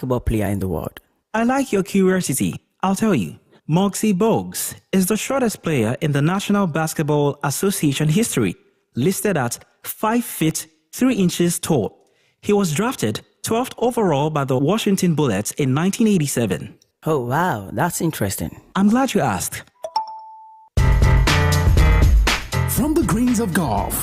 basketball player in the world? I like your curiosity. I'll tell you. Muggsy Bogues is the shortest player in the National Basketball Association history, listed at 5 feet 3 inches tall. He was drafted 12th overall by the Washington Bullets in 1987. Oh, wow, that's interesting. I'm glad you asked. From the greens of golf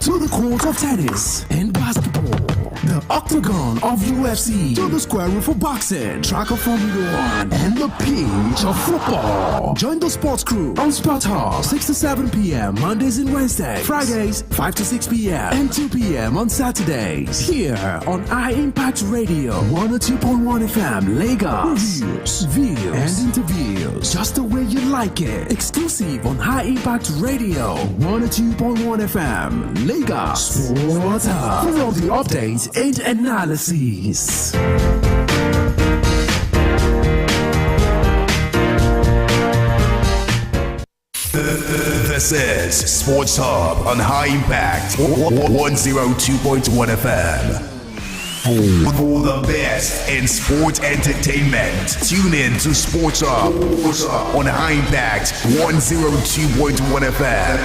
to the court of tennis and basketball, the octagon of UFC to the square root for boxing, track of Formula One, and the pitch of football. Join the sports crew on Sport Hub 6 to 7 p.m. Mondays and Wednesdays, Fridays 5 to 6 p.m. and 2 p.m. on Saturdays. Here on iMpact Radio 102.1 FM, Lagos. Reviews, views, and interviews just the way you like it. Exclusive on High Impact Radio 102.1 FM, Lagos. Sport Hub for all the updates and analysis. This is Sports Hub on High Impact 102.1 FM. For the best in sports entertainment, tune in to Sports Hub on High Impact 102.1 FM.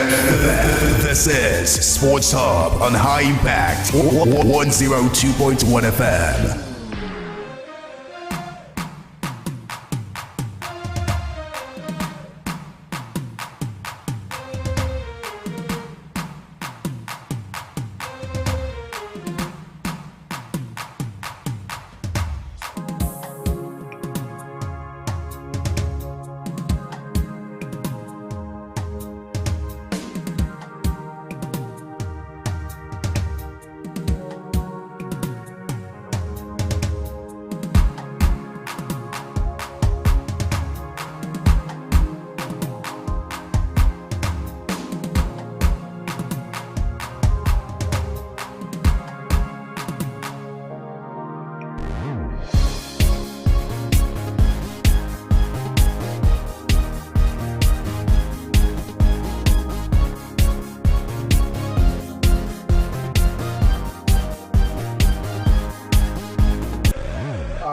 This is Sports Hub on High Impact 102.1 FM.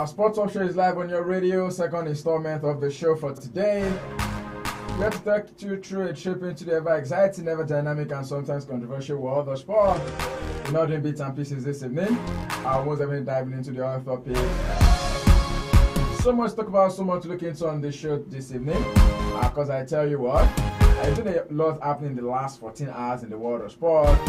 Sports Talk Show is live on your radio, second installment of the show for today. Let's take you through a trip into the ever exciting, ever dynamic, and sometimes controversial world of sport. We're not doing bits and pieces this evening. I was even diving into the other topic. So much to talk about, so much to look into on this show this evening. Because I tell you what, there's been a lot happening in the last 14 hours in the world of sport.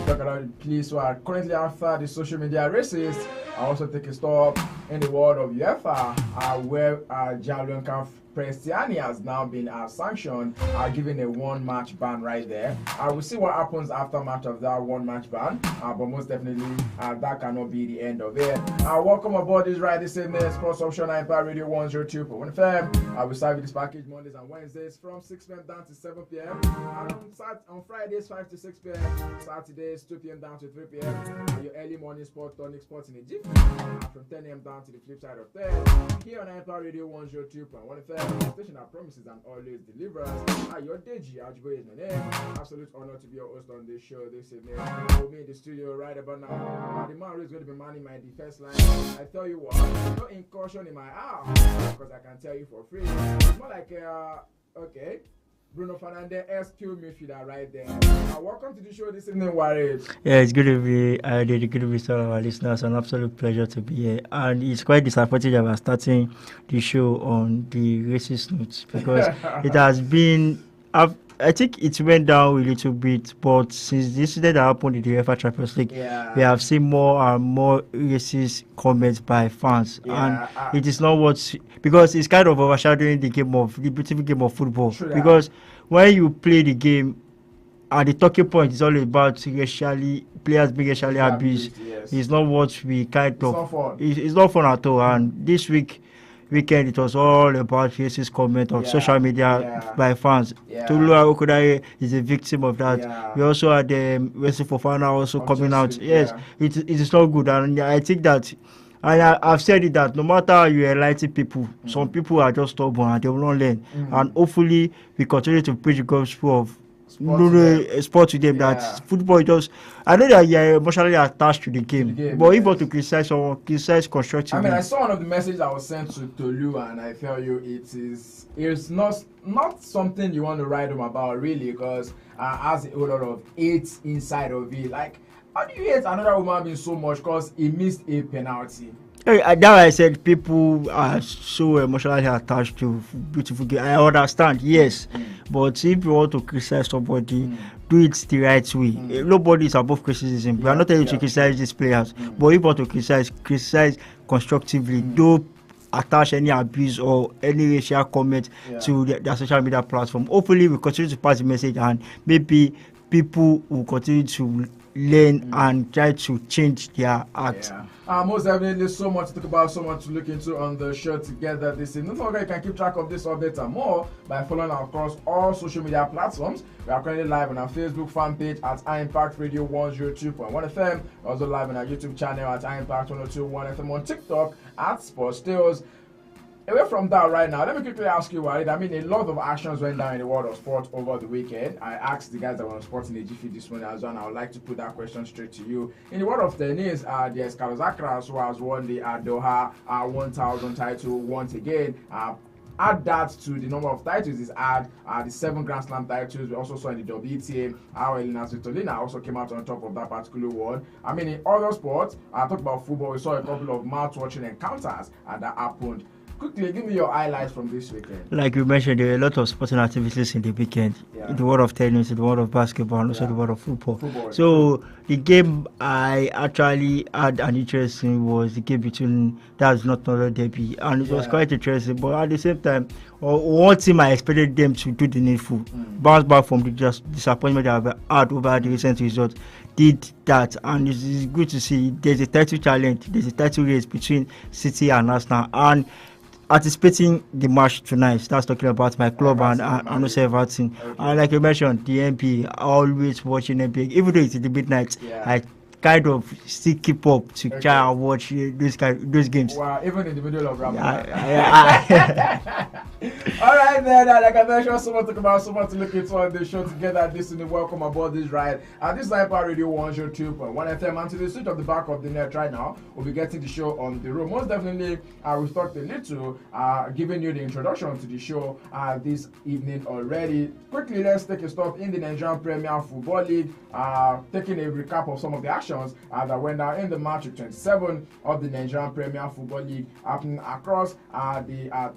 Talk about the police who are currently after the social media racists. I also take a stop in the world of UEFA, where Gianluca Prestiani has now been sanctioned, given a one-match ban right there. We'll see what happens after match of that one-match ban, but most definitely that cannot be the end of it. Welcome aboard this ride this evening, Sports Option Empire Radio 102.1 FM. We serve this package Mondays and Wednesdays from 6 p.m. down to 7 p.m. And on Fridays 5 to 6 p.m. Saturdays 2 p.m. down to 3 p.m. Your early morning sport tonic sports in a jiffy from 10 a.m. down to the flip side of 10. Here on Empire Radio 102.1 FM. Station that promises and always delivers. Your Deji Ajiboye is my name. Absolute honor to be your host on this show this evening. With me in the studio right about now. The man who is going to be manning my defense line. I tell you what, no incursion in my house because I can tell you for free. It's more like okay. Bruno Fernandes, SQ midfielder right there. Welcome to the show this evening, Warren. Yeah, it's good to be good to be some of our listeners. An absolute pleasure to be here. And it's quite disappointing that we're starting the show on the racist notes because it has been. I think it went down a little bit, but since the incident that happened in the UEFA Champions League, we have seen more and more racist comments by fans, and it is not what because it's kind of overshadowing the beautiful game of football. Because when you play the game, the talking point is all about players being racially abused. It's not what we kind of. It's not fun at all. And this weekend it was all about racist comment on social media by fans. Tolu Okudaye is a victim of that. We also had Wesley Fofana also coming out. It is not good, and I think that, and I've said it that no matter how you enlighten people, some people are just stubborn and they will not learn. And hopefully we continue to preach the gospel of sport to them. Yeah. That football just. I know that you're emotionally attached to the game, but if you want yes. to criticize someone, criticize constructively. I mean, I saw one of the messages that was sent to Tolu, and I tell you, it's not something you want to write home about, really, because has a whole lot of hate inside of it. Like, how do you hate another human being so much because he missed a penalty? That's why I said people are so emotionally attached to beautiful game. I understand, yes, but if you want to criticize somebody, do it the right way. Nobody is above criticism. We are not telling you to criticize these players, but if you want to criticize constructively. Don't attach any abuse or any racial comment to their social media platform. Hopefully, we continue to pass the message, and maybe people will continue to learn and try to change their act. Most definitely, so much to talk about, so much to look into on the show together this evening. Don't forget, you can keep track of this update and more by following us across all social media platforms. We are currently live on our Facebook fan page at impact radio 102.1 FM. We're also live on our YouTube channel at impact 102.1 FM, on TikTok at Sports Tales. Away from that right now, let me quickly ask you, Walid. I mean, a lot of actions went down in the world of sport over the weekend. I asked the guys that were on Sports in the GF this morning as well, and I would like to put that question straight to you. In the world of tennis, there's Carlos Alcaraz, who has won the Doha 1000 title once again. Add that to the number of titles he's had, the 7 Grand Slam titles. We also saw in the WTA how Elena Svitolina also came out on top of that particular one. I mean, in other sports, I talked about football, we saw a couple of mouth-watering encounters that happened. Quickly, give me your highlights from this weekend. Like you mentioned, there are a lot of sporting activities in the weekend. In the world of tennis, in the world of basketball, and also the world of football. So the game I actually had an interest in was the game between that's not Notre Dame, and it was quite interesting. But at the same time, one team I expected them to do the needful, bounce back from the disappointment that I've had over the recent results. Did that, and it's good to see there's a title challenge, there's a title race between City and Arsenal, and anticipating the match tonight. That's talking about my club and also Everton. And like you mentioned, the NBA, always watching NBA, even though it's in the midnight. I kind of still keep up to try and watch those games. Wow, even in the middle of Ramadan. All right, then, like I mentioned, so much to talk about, so much to look into on the show together. This is the welcome aboard this ride. This is iPad Radio 102.1 FM, and to the switch of the back of the net right now, we'll be getting the show on the road. Most definitely, we've talked a little, giving you the introduction to the show this evening already. Quickly, let's take a stop in the Nigerian Premier Football League, taking a recap of some of the actions that went down in the match of 27 of the Nigerian Premier Football League, happening across the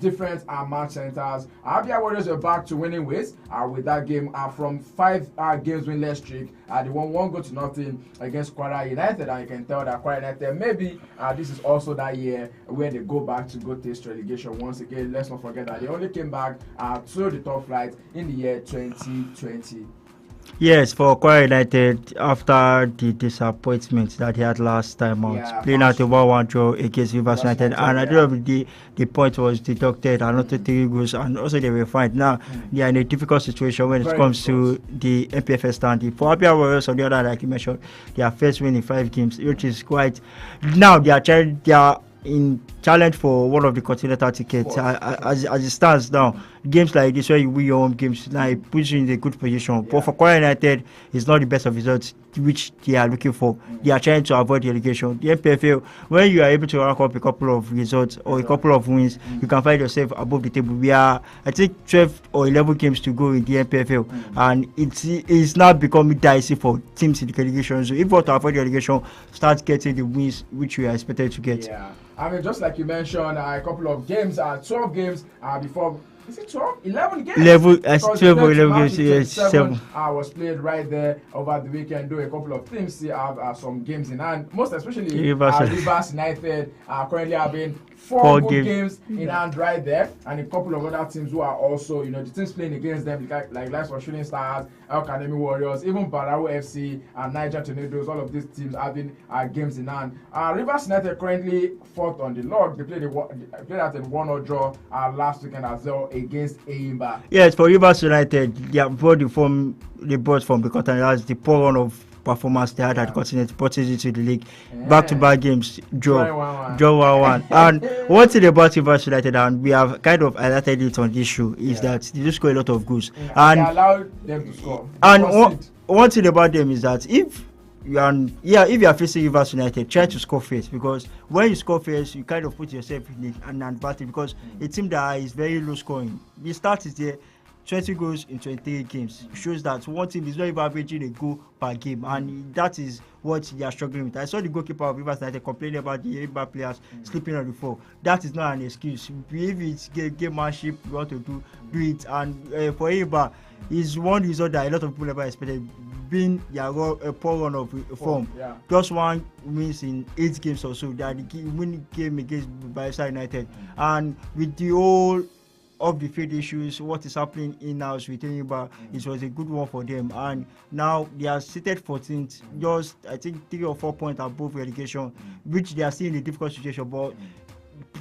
different match centers. Abia Warriors are back to winning ways with that game from 5 games winless streak. They won 1-0 against Kwara United, and you can tell that Kwara United maybe this is also that year where they go back to go taste relegation once again. Let's not forget that they only came back to the top flight in the year 2020. Yes, for Kwara United, after the disappointment that they had last time out, playing out a 1-1 draw against Rivers United, and at the end of the point was deducted, and not 3 goals, and also they were fined. Now, they are in a difficult situation when it comes to the MPFL standing. For Abia Warriors, on the other hand, like you mentioned, they are first win in 5 games, which is quite. Now, they are in challenge for one of the continental tickets. As it stands now, games like this where you win your home games, now it puts you in a good position. But for Kwara United, it's not the best of results which they are looking for. They are trying to avoid relegation. The MPFL, when you are able to rank up a couple of results or a couple of wins, you can find yourself above the table. We are, I think, 12 or 11 games to go in the MPFL, and it's now becoming dicey for teams in the relegation. So if you want to avoid relegation, start getting the wins which we are expected to get. I mean, just like you mentioned, a couple of games, 12 games before. Is it 12? 11 games? 12 or 11 games, yes. 7 was played right there over the weekend, though a couple of teams still have some games in hand, most especially Rivers United currently having 4 good games in hand right there, and a couple of other teams who are also, the teams playing against them, like likes of Shooting Stars, El Academy Warriors, even Barao FC and Niger Tornadoes, all of these teams having games in hand. Rivers United currently 4th on the log. They played at a 1-0 draw last weekend as well against Eimba. Yes, for Rivers United, they brought from the continent. That's the poor run of performance they had at Continent brought it into the league. Back-to-back games, draw 1-1. And one thing about Rivers United, and we have kind of highlighted it on this show, is that they do score a lot of goals. And they allow them to score. And one thing about them is that if you are facing Rivers United, try to score first, because when you score first, you kind of put yourself in an advantage, because a team that is very low scoring, the start is there, 20 goals in 23 games. It shows that one team is not even averaging a goal per game, and that is what they are struggling with. I saw the goalkeeper of Rivers United complaining about the Eibar players sleeping on the floor. That is not an excuse. If it's gamemanship, you want to do it. And for Eibar, is one result that a lot of people never expected, being their poor run of form. Just one wins in 8 games or so. That the winning game against Bayelsa United, and with the whole of the field issues, what is happening in-house with Eibar, it was a good one for them. And now they are seated 14th, just I think 3 or 4 points above relegation, which they are still in a difficult situation. But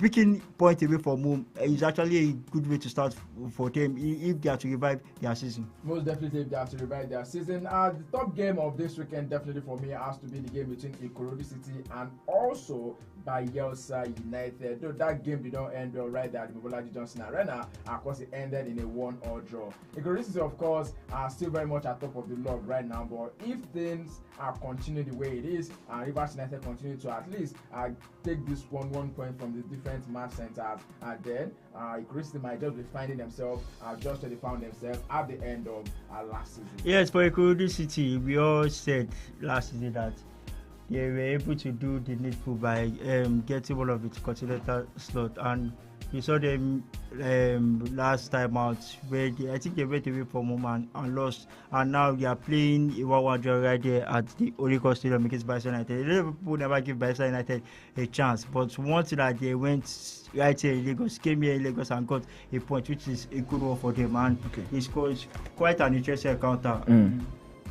picking points away from home is actually a good way to start for them if they are to revive their season. Most definitely, if they are to revive their season. The top game of this weekend definitely for me has to be the game between Ikorodu City and also Bayelsa United. Though that game did not end well right there at the Mobolaji Johnson Arena, of course it ended in a 1-1 draw. Ikorodu City, of course, are still very much at top of the log right now, but if things are continuing the way it is, and Rivers United continue to at least take this 1 point from the different match centers, then Ikorodu City might just be finding themselves just where they found themselves at the end of last season. Yes, for Ikorodu City, we all said last season that they were able to do the needful by getting one of the continental slot, and we saw them last time out where I think they went away from home and lost, and now they are playing a 1-1 draw right there at the Oliko Stadium against Bayelsa United. A lot of people never give Bayelsa United a chance, but once that they went right here in Lagos, came here in Lagos and got a point, which is a good one for them, and it's quite an interesting encounter.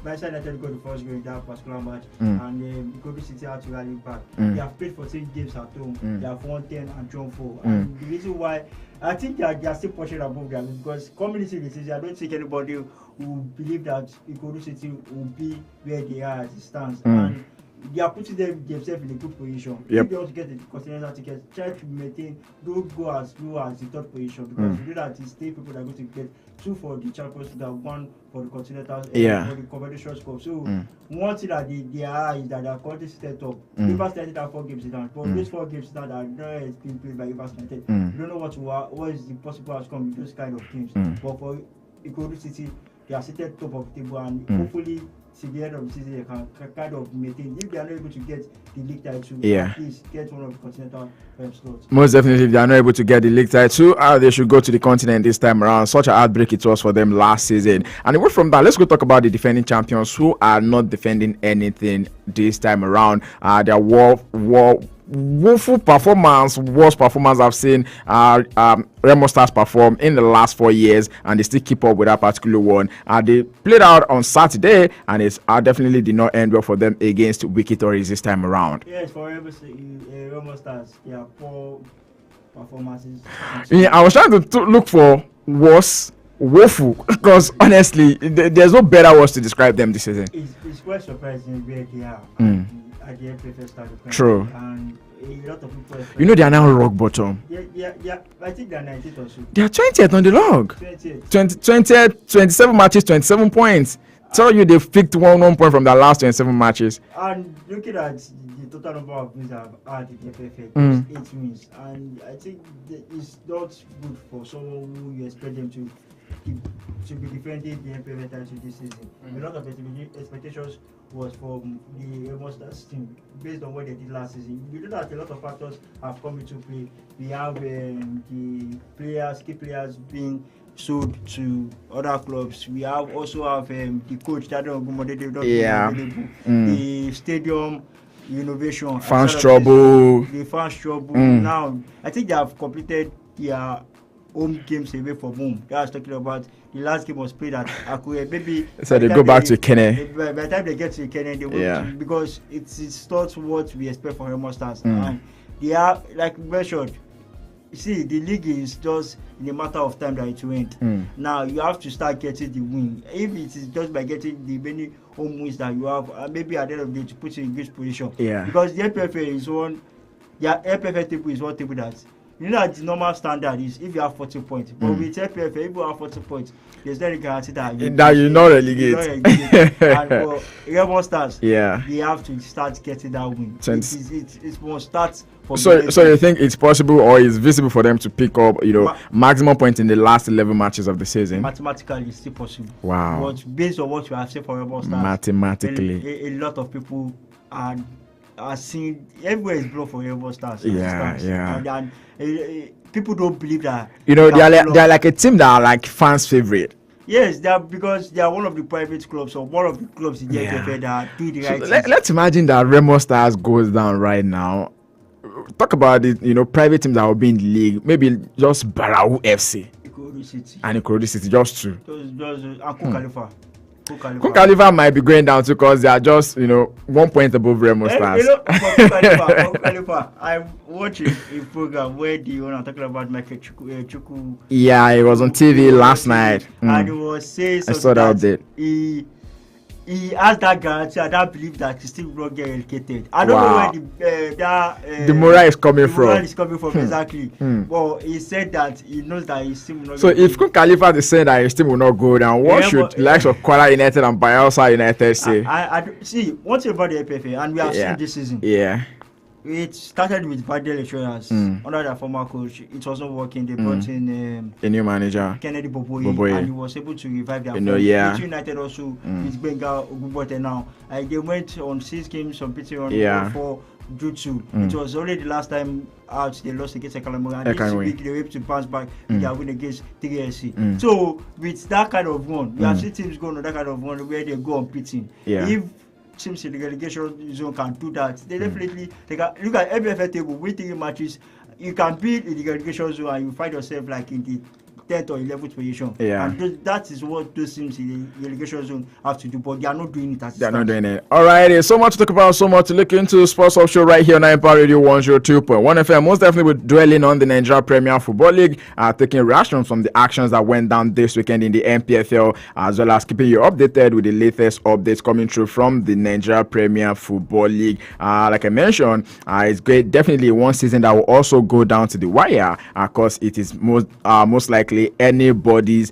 Bayelsa United got the first goal in that particular match, and Ikorodu City had to rally back. They have played 14 games at home, they have won 10 and drawn 4. And the reason why I think they are still pushing above them, because coming into the season, I don't think anybody will believe that Ikorodu City will be where they are as it stands. And they are putting themselves in a good position. If they want to get the continental ticket, try to maintain, don't go as low as the third position, because you know that it's 3 people that are going to get 2 for the Champions League and 1 for the continental, for the Confederations Cup. So one thing that they are is that they are currently set up. Rivers United have 4 games in hand, but those 4 games that are not being played by Rivers United, you don't know what is the possible outcome in those kind of games. But for Ikorodu City, they are seated top of the table, and hopefully to the end of the season they can kind of maintain. If they are not able to get the league title, please get one of the continental slots. Most definitely, if they are not able to get the league title, they should go to the continent this time around. Such a heartbreak it was for them last season. And away from that, let's go talk about the defending champions who are not defending anything this time around. Their woeful performance, worst performance I've seen Remo Stars perform in the last 4 years, and they still keep up with that particular one. They played out on Saturday, and it definitely did not end well for them against Wiki Tories this time around. Yes, for Remo Stars, they are poor performances. I was trying to look for worse, woeful, because honestly, there's no better words to describe them this season. It's quite surprising where they are. At the MPFL stadium. True. And a lot of people. You know they are now rock bottom. Yeah. I think they are 19th or so. They are 20th on the log. 20th, 27 matches, 27 points. Tell you they've picked one point from their last 27 matches. And looking at the total number of wins I've had in the FFA, 8 wins. And I think it's not good for someone who you expect them to be defending the MPFL title this season. A lot of expectations was from the Remo Stars team based on what they did last season. We know that a lot of factors have come into play. We have the key players being sold to other clubs. We also have the coach Tadon Ogumode, the stadium renovation, fans trouble. The fans trouble. Now I think they have completed their home games away from home. That's talking about the last game was played at Akure. Maybe so they go back to Kene. By the time they get to Kene, they will because it's not what we expect from Remo Stars. And they are, like mentioned, see, the league is just in a matter of time that it will end. Now you have to start getting the win. If it is just by getting the many home wins that you have, maybe at the end of the day to put you in good position. Yeah. Because the FPFA is one, their FPFA table is one table that, you know, that the normal standard is if you have 40 points. But with FPFA, if you have 40 points, there's no guarantee that you not relegate. And for Remo Stars, Yeah. they have to start getting that win. It must start. So you think it's possible or it's visible for them to pick up, maximum points in the last 11 matches of the season? Mathematically, it's still possible. Wow. But based on what you have said for Remo Stars, mathematically, a lot of people are seeing everywhere is blown for Remo Stars. Yeah. And people don't believe that. They are like a team that are like fans' favorite. Yes, because they are one of the private clubs or one of the clubs in the FFA that do the right things. Let's imagine that Remo Stars goes down right now. Talk about it, private teams that will be in the league. Maybe just Barau FC and Ikorodu City, just two. Just Khalifa. Kun Khalifa might be going down too because they are just 1 point above Remo Stars. Khalifa, I'm watching a program where the owner talking about Michael Chuku. Yeah, it was on TV last night. And he was saying I saw that update. He has that guarantee. I don't believe that he still will not get relegated. I don't know where the morale is coming from. Exactly. Well, he said that he knows that he still will not. So if Kun Khalifa is saying that his team will not go down, what should likes of Kwara United and Bayelsa United say? I see one thing about the FFA, and we have seen this season. Yeah. It started with Vadel Insurance under their former coach. It was not working. They brought in a new manager, Kennedy Boboye, and he was able to revive their form. United also with Benga Ogunbote now. They went on 6 games, competing on 4 Jutsu. It was only the last time out they lost against Ekalamoga, and this week they were able to bounce back in their win against 3SC. So with that kind of run, we have seen teams going on that kind of run where they go on pitching. If teams in the relegation zone can do that, they definitely they can look at FFA table, win 3 matches. You can be in the relegation zone and you find yourself like in the 10th or 11th position. And that is what those teams in the relegation zone have to do, but they are not doing it. They are not doing it. All right, so much to talk about, so much to look into. Sports Hub Show right here on Empire Radio 102.1 FM. Most definitely we're dwelling on the Nigeria Premier Football League, taking reactions from the actions that went down this weekend in the NPFL, as well as keeping you updated with the latest updates coming through from the Nigeria Premier Football League. Like I mentioned, it's great. Definitely one season that will also go down to the wire, because it is most likely anybody's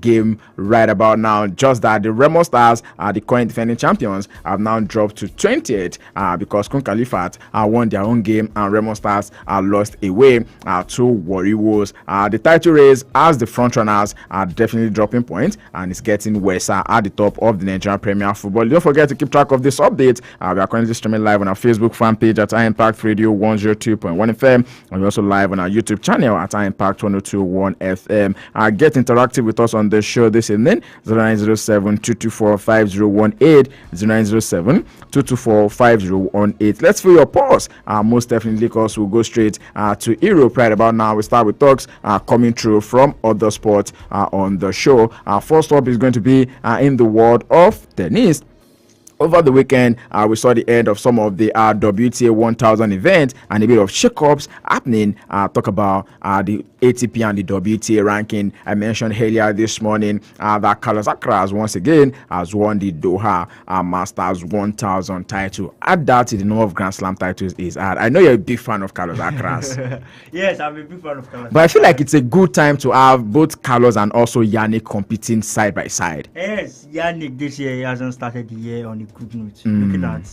game right about now. Just that the Remo Stars, the current defending champions, have now dropped to 20th because Kun Khalifa won their own game and Remo Stars lost away to Warri Wolves. The title race, as the front runners are definitely dropping points, and it's getting worse at the top of the Nigerian Premier Football. Don't forget to keep track of this update. We are currently streaming live on our Facebook fan page at impact radio 102.1 FM, and we're also live on our YouTube channel at impact 102.1 FM. Get interactive with us on the show this evening. 0907-224-5018, 0907-224-5018. Let's feel your pulse. Most definitely, because we'll go straight to Europe right about now. We start with talks coming through from other sports on the show. First up is going to be in the world of tennis. Over the weekend, we saw the end of some of the WTA 1000 events and a bit of shakeups happening. Talk about the ATP and the WTA ranking. I mentioned earlier this morning that Carlos Alcaraz once again has won the Doha Masters 1000 title. Add that to the number of Grand Slam titles he's had. I know you're a big fan of Carlos Alcaraz. Yes, I'm a big fan of Carlos. But I feel like it's a good time to have both Carlos and also Yannick competing side by side. Yes, Yannick this year he hasn't started the year on a good note. Looking at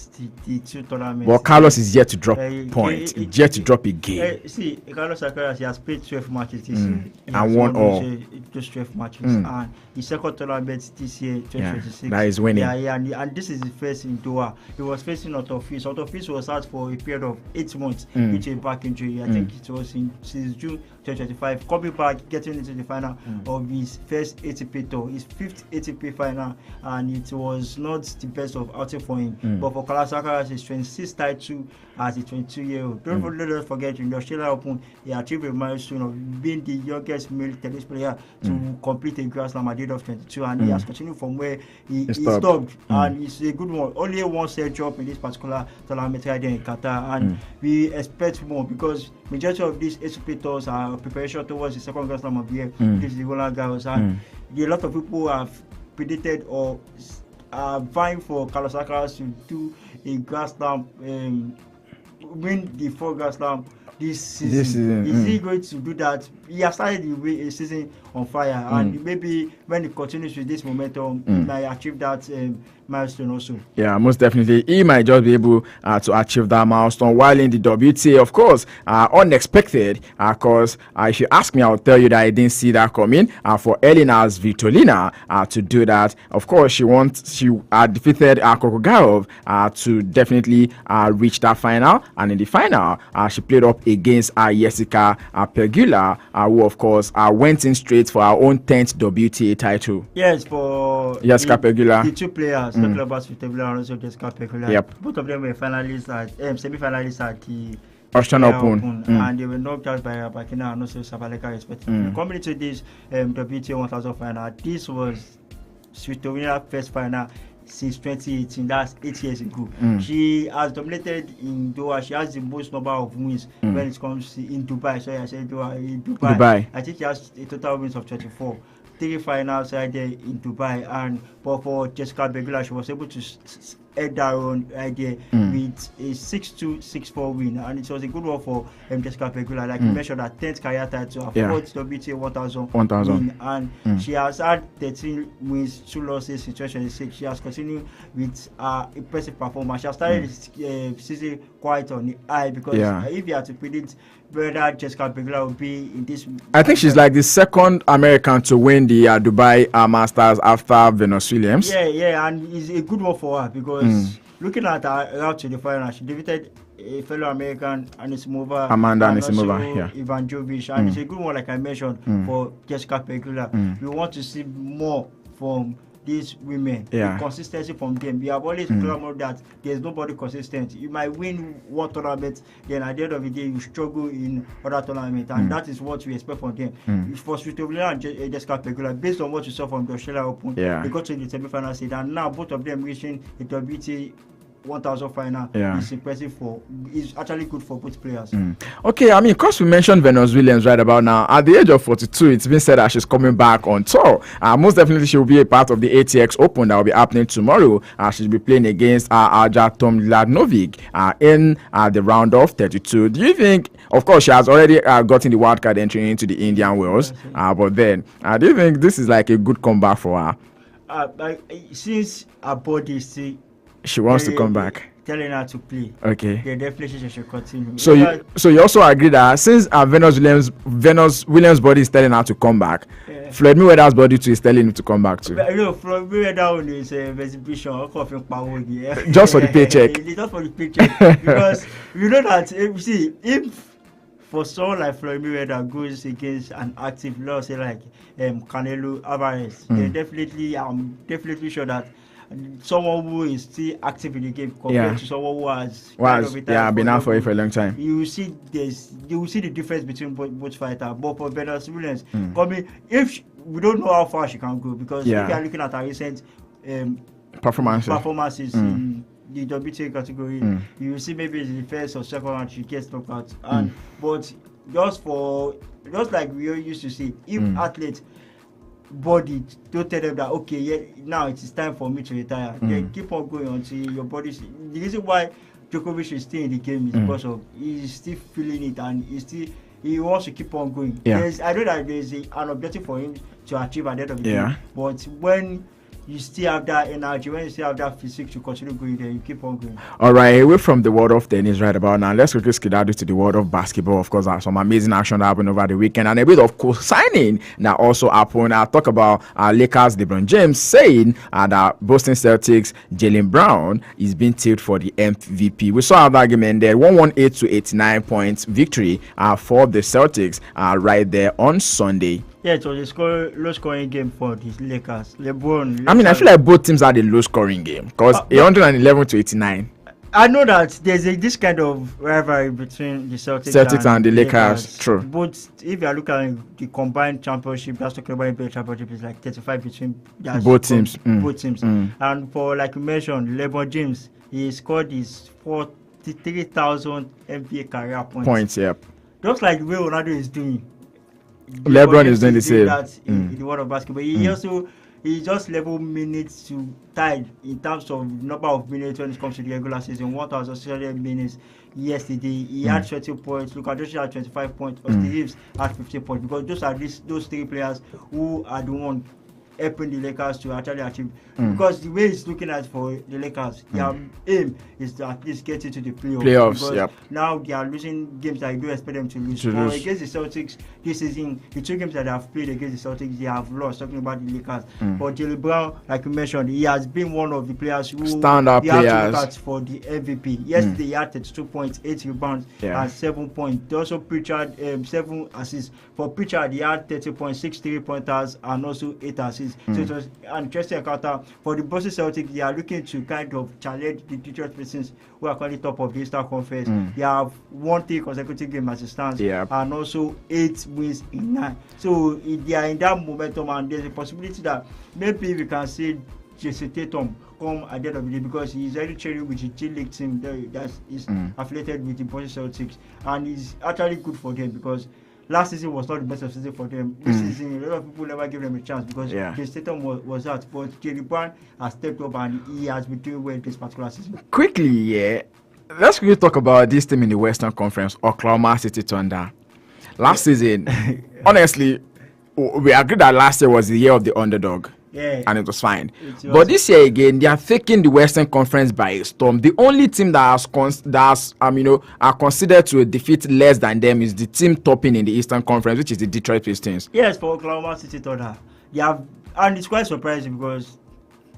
the 2 tournaments. Well, Carlos is yet to drop points. He's yet to drop a game. See, Carlos Alcaraz, he has played 12 matches this year. And won all. Just 12 matches. And his second tournament this year, 2026. That is winning. And this is his first in Doha. He was facing Otto Fils. Otto Fils was out for a period of 8 months with a back injury. I think it was since June 2025. Coming back, getting into the final of his first ATP tour, his 5th ATP final, and it was not the best of outing for him. But for Carlos Alcaraz, his 26th title as a 22-year-old. Don't forget, in the Australian Open, he achieved a milestone of being the youngest male tennis player to complete a Grand Slam at the age of 22, and he has continued from where he stopped. And it's a good one. Only one set drop in this particular tournament right there in Qatar, and we expect more because majority of these ATP tours are preparation towards the second Grand Slam of the year. This is the Roland Garros, and a lot of people have predicted or vying for Carlos Alcaraz to do a Grand Slam, win the 4 Grand Slam this season. Is he going to do that? He has started the season on fire, and maybe when he continues with this momentum, he might achieve that milestone also. Yeah, most definitely. He might just be able to achieve that milestone. While in the WTA, of course, unexpected, because if you ask me, I'll tell you that I didn't see that coming. For Elina Svitolina to do that, of course, she defeated Kokogarov to definitely reach that final. And in the final, she played up against Jessica Pegula, who, of course, went in straight for her own 10th WTA title. Yes, for Jessica Pegula. The 2 players, talking about Svitolina and also Jessica Pegula. Yep. Both of them were finalists semi-finalists at the Australian Open. And they were knocked out by Bakina and also Sabalenka respectively. Coming into this WTA 1000 final, this was Svitolina's first final since 2018. That's 8 years ago. She has dominated in Doha. She has the most number of wins when it comes to in Dubai. Sorry, I said Doha. In Dubai. I think she has a total wins of 24. 3 finals right there in Dubai, but for Jessica Pegula, she was able to head that run right there with a 6-2, 6-4 win, and it was a good one for Jessica Pegula. Like you mentioned, her 10th career title, her 4th WTA 1000 win, and she has had 13 wins, 2 losses in 2026. She has continued with impressive performance. She has started the season quite on the high, because if you had to predict whether Jessica Pegula will be in this, I think she's like the second American to win the Dubai Masters after Venus Williams. Yeah, and it's a good one for her, because looking at her route to the final, she defeated a fellow American, Amanda Anisimova, Ivanovic, and it's a good one, like I mentioned, for Jessica Pegula. We want to see more from these women, the consistency from them. We have always clamored that there's nobody consistent. You might win one tournament, then at the end of the day you struggle in other tournaments, and that is what we expect from them. For Svitolina and Jessica Pegula, based on what you saw from the Australian Open, they got to the semi-final stage, and now both of them reaching the WTA 1000 final is impressive it's actually good for both players. Okay, I mean, because we mentioned Venus Williams right about now, at the age of 42, it's been said that she's coming back on tour. Most definitely she will be a part of the ATX Open that will be happening tomorrow. She'll be playing against Arja Tomljanovic in the round of 32. Do you think, of course, she has already gotten the wildcard entry into the Indian Wells, but then do you think this is like a good comeback for her? Since her body is still, she wants to come back, telling her to play. Okay. Yeah, definitely she should continue. So you also agree that since Venus Williams' body is telling her to come back, Floyd Mayweather's body too is telling him to come back too. Floyd Mayweather is an exhibition. Just for the paycheck. Just for the paycheck. Because you know that if for someone like Floyd Mayweather goes against an active, let's say like Canelo Alvarez, then definitely I'm definitely sure that someone who is still active in the game compared to someone who has been out for it for a long time, you will see the difference between both fighters. But for Venus Williams, if we don't know how far she can go, because if you are looking at her recent performances in the WTA category, you will see maybe in the first or second round she gets knocked out. But just like we used to see, if athletes body don't tell them that now it is time for me to retire, then keep on going until your body. The reason why Djokovic is still in the game is because of he's still feeling it, and he wants to keep on going. I know that there's an objective for him to achieve at the end of the day, but when you still have that energy, when you still have that physique to continue going there, you keep on going. All right, away from the world of tennis right about now, let's quickly skedaddle to the world of basketball. Of course, some amazing action that happened over the weekend, and a bit of co-signing that also happened. I'll talk about Lakers LeBron James saying that Boston Celtics Jaylen Brown is being tipped for the MVP. We saw that game ended 118 to 89 points victory for the Celtics right there on Sunday. Yeah, it was a low-scoring game for the Lakers. LeBron. I mean, I feel like both teams had a low-scoring game because 111 to 89. I know that there's this kind of rivalry between the Celtics and the Lakers. True. But if you are looking at the combined championship, that's talking about the championship, is like 35 between both teams. Both teams. And for, like you mentioned, LeBron James, he scored his 43,000 NBA career points. Just like the way Ronaldo is doing. LeBron is doing the same. That in the world of basketball. He also he just level minutes to tied in terms of number of minutes when it comes to the regular season. 1,600 minutes yesterday. He had 20 points. Luka Doncic had 25 points. Austin Reeves had 15 points. Because those three players who are the one helping the Lakers to actually achieve. Because the way it's looking at for the Lakers, their aim is to at least get into the playoffs. Because now they are losing games that you don't expect them to lose. But against the Celtics this season, the two games that they have played against the Celtics, they have lost, talking about the Lakers. But Jaylen Brown, like you mentioned, he has been one of the players who stand-up have players to look at for the MVP. Yesterday he had 32 points, 8 rebounds, and 7 points. They also Pritchard 7 assists. For Pritchard, he had 30 points, 6 3-pointers, and also 8 assists. So it was an interesting encounter. For the Boston Celtics, they are looking to kind of challenge the Detroit Pistons, who are currently top of the Eastern Conference. They have won 3 consecutive games as it stands, and also 8 wins in 9. So they are in that momentum, and there's a possibility that maybe we can see Jason Tatum come at the end of the day, because he's already training with the G League team that is affiliated with the Boston Celtics, and it's actually good for them because last season was not the best of season for them. This season, a lot of people never gave them a chance because the Statham was out. But Jaylen Brown has stepped up and he has been doing well this particular season. Quickly, let's quickly talk about this team in the Western Conference, Oklahoma City Thunder. Last season, honestly, we agreed that last year was the year of the underdog. And it was fine. But this year again, they are taking the Western Conference by a storm. The only team that has are considered to defeat less than them is the team topping in the Eastern Conference, which is the Detroit Pistons. Yes, for Oklahoma City Thunder, and it's quite surprising because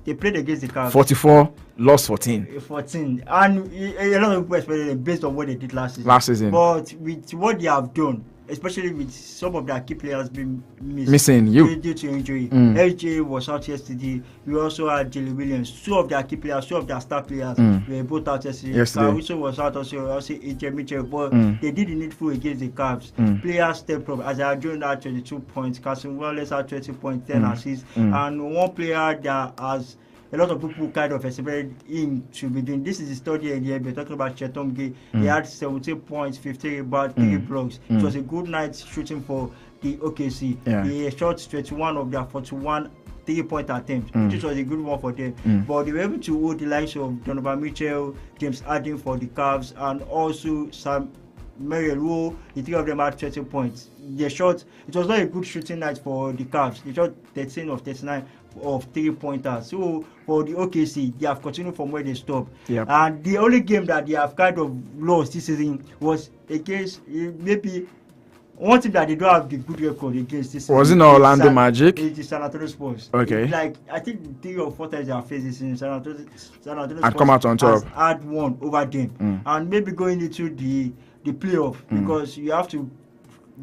they played against the Cavs. 44, lost 14. 14, and a lot of people expected them based on what they did last season. But with what they have done, especially with some of their key players being missing due to injury. LJ was out yesterday. We also had Jalen Williams. Two of their key players, two of their star players were both out yesterday. Caruso was out also AJ Mitchell. But they did the needful against the Cavs. Players stepped up. As I joined at 22 points, Carson Wallace had 20 points, 10 assists. And one player that has a lot of people kind of expected him to be doing. This is the study in the NBA. Talking about Chetom Gay, he had 17 points, 50 rebounds, 3 blocks. It was a good night shooting for the OKC. He shot 21 of their 41 3-point attempts, which was a good one for them. But they were able to hold the likes of Donovan Mitchell, James Harden for the Cavs, and also Sam Merrill, who the three of them had 20 points. They shot, it was not a good shooting night for the Cavs. They shot 13 of 39 of 3-pointers. So for the OKC, they have continued from where they stopped. And the only game that they have kind of lost this season was against maybe one team that they don't have the good record against this season. Was it not Orlando Magic? It's the San Antonio Spurs. Okay. Like, I think 3 or 4 times they have faced this in San Antonio Spurs and come out on top. Has had one over them. And maybe going into the playoff, because you have to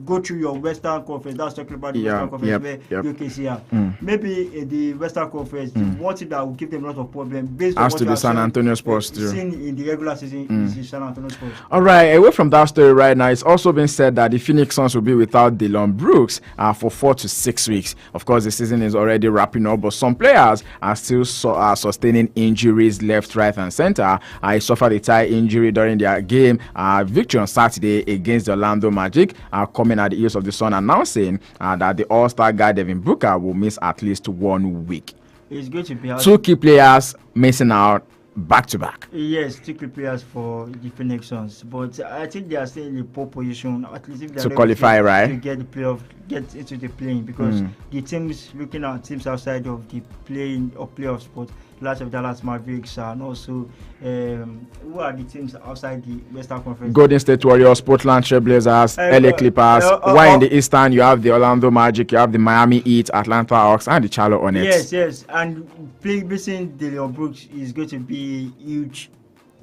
go through your Western Conference. That's talking about the Western Conference where UKC are. Maybe in the Western Conference, one thing that will give them a lot of problems based on as what to the San Antonio Spurs too. Seen in the regular season is the San Antonio Spurs. All right, away from that story right now, it's also been said that the Phoenix Suns will be without Dillon Brooks for 4 to 6 weeks. Of course, the season is already wrapping up, but some players are still sustaining injuries left, right, and center. He suffered a thigh injury during their game victory on Saturday against the Orlando Magic. Coming at the ears of the Sun, announcing that the All-Star guy Devin Booker will miss at least 1 week. It's going to be 2 key players missing out back to back. Yes, 2 key players for the Phoenix Suns, but I think they are still in the pole position, at least if they are to qualify, right? To get the playoff, get into the playing, because the teams looking at teams outside of the playing or playoff spot, Las of Dallas Mavericks, and also who are the teams outside the Western Conference? Golden State Warriors, Portland Trail Blazers, LA Clippers. While in the Eastern, you have the Orlando Magic, you have the Miami Heat, Atlanta Hawks, and the Charlotte Hornets. Yes, and missing Dillon Brooks is going to be a huge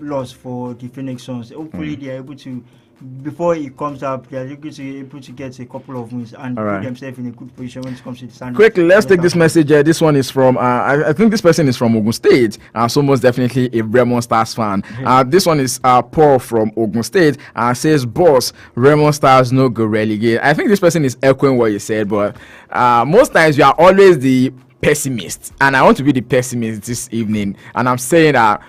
loss for the Phoenix Suns. Hopefully, they are able to, before it comes up, they are going to be able to get a couple of wins and put themselves in a good position when it comes to the standings. Quickly, let's take this message. This one is from, I think this person is from Ogun State, so most definitely a Raymond Stars fan. This one is Paul from Ogun State, says, boss, Raymond Stars no go relegate. I think this person is echoing what you said, but most times you are always the pessimist, and I want to be the pessimist this evening, and I'm saying that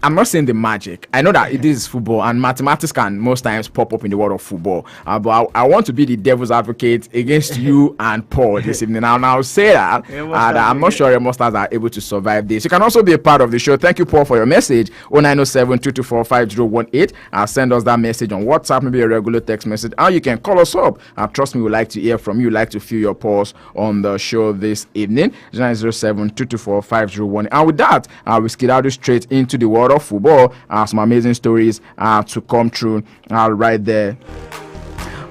I'm not saying the magic. I know that it is football, and mathematics can most times pop up in the world of football. But I want to be the devil's advocate against you and Paul this evening. And I'll say that, that I'm not sure Remo Stars are able to survive this. You can also be a part of the show. Thank you, Paul, for your message. 0907-224-5018. Send us that message on WhatsApp, maybe a regular text message, and you can call us up. Trust me, we'd like to hear from you. We'd like to feel your pulse on the show this evening. 0907-224-5018. And with that, we skedaddle straight into the world of football. Some amazing stories to come through right there.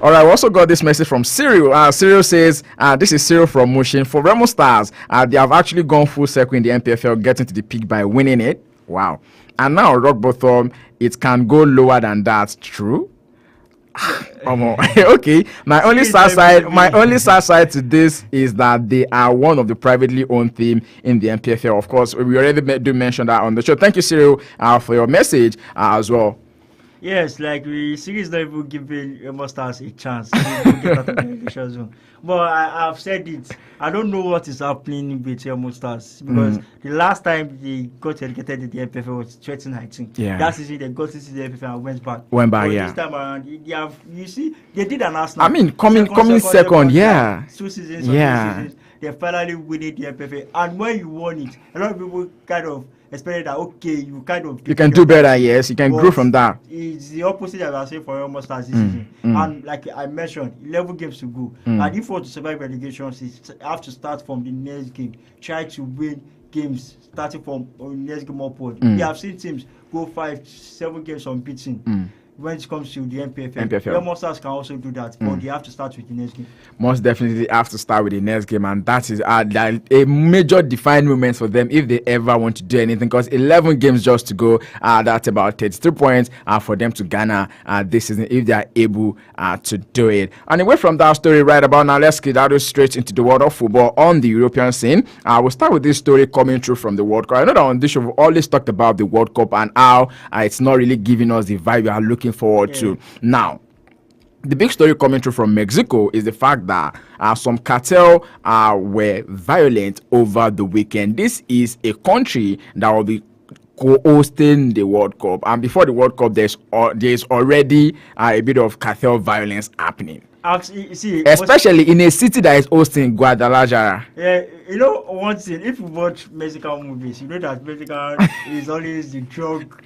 All right, we also got this message from Cyril. Cyril says, this is Cyril from Mushin. For Remo Stars, they have actually gone full circle in the NPFL, getting to the peak by winning it. Wow. And now, rock bottom, it can go lower than that. True? Okay. My only sad side to this is that they are one of the privately owned team in the NPFL. Of course, we already do mention that on the show. Thank you, Cyril, for your message as well. Yes, like the series not even giving Remo Stars a chance to get out of the relegation zone. But I've said it. I don't know what is happening with Remo Stars because the last time they got relegated in the NPFL was 2019. Yeah. That season they got into the NPFL and went back. But this time around, they did an Arsenal. I mean, coming second, yeah. 2 seasons. Yeah. 2 seasons. They finally win it the NPFL, and when you won it, a lot of people kind of expected that you can do better. Yes, you can grow from that. It's the opposite that I say for Remo Stars this season. And like I mentioned, 11 games to go. And if you want to survive relegation, you have to start from the next game. Try to win games starting from next game upward. We have seen teams go 5-7 games unbeaten. When it comes to the NPFL. Remo Stars can also do that, but they have to start with the next game. Most definitely have to start with the next game, and that is a major defining moment for them if they ever want to do anything, because 11 games just to go, that's about 33 points for them to garner this season if they are able to do it. And away from that story right about now, let's get straight into the world of football on the European scene. We'll start with this story coming through from the World Cup. I know that on this show we've always talked about the World Cup and how it's not really giving us the vibe we are looking forward to. Now, the big story coming through from Mexico is the fact that some cartel were violent over the weekend. This is a country that will be co-hosting the World Cup, and before the World Cup, there's already a bit of cartel violence happening. Especially in a city that is hosting Guadalajara. Yeah, you know one thing, if you watch Mexican movies, you know that Mexican is always the drug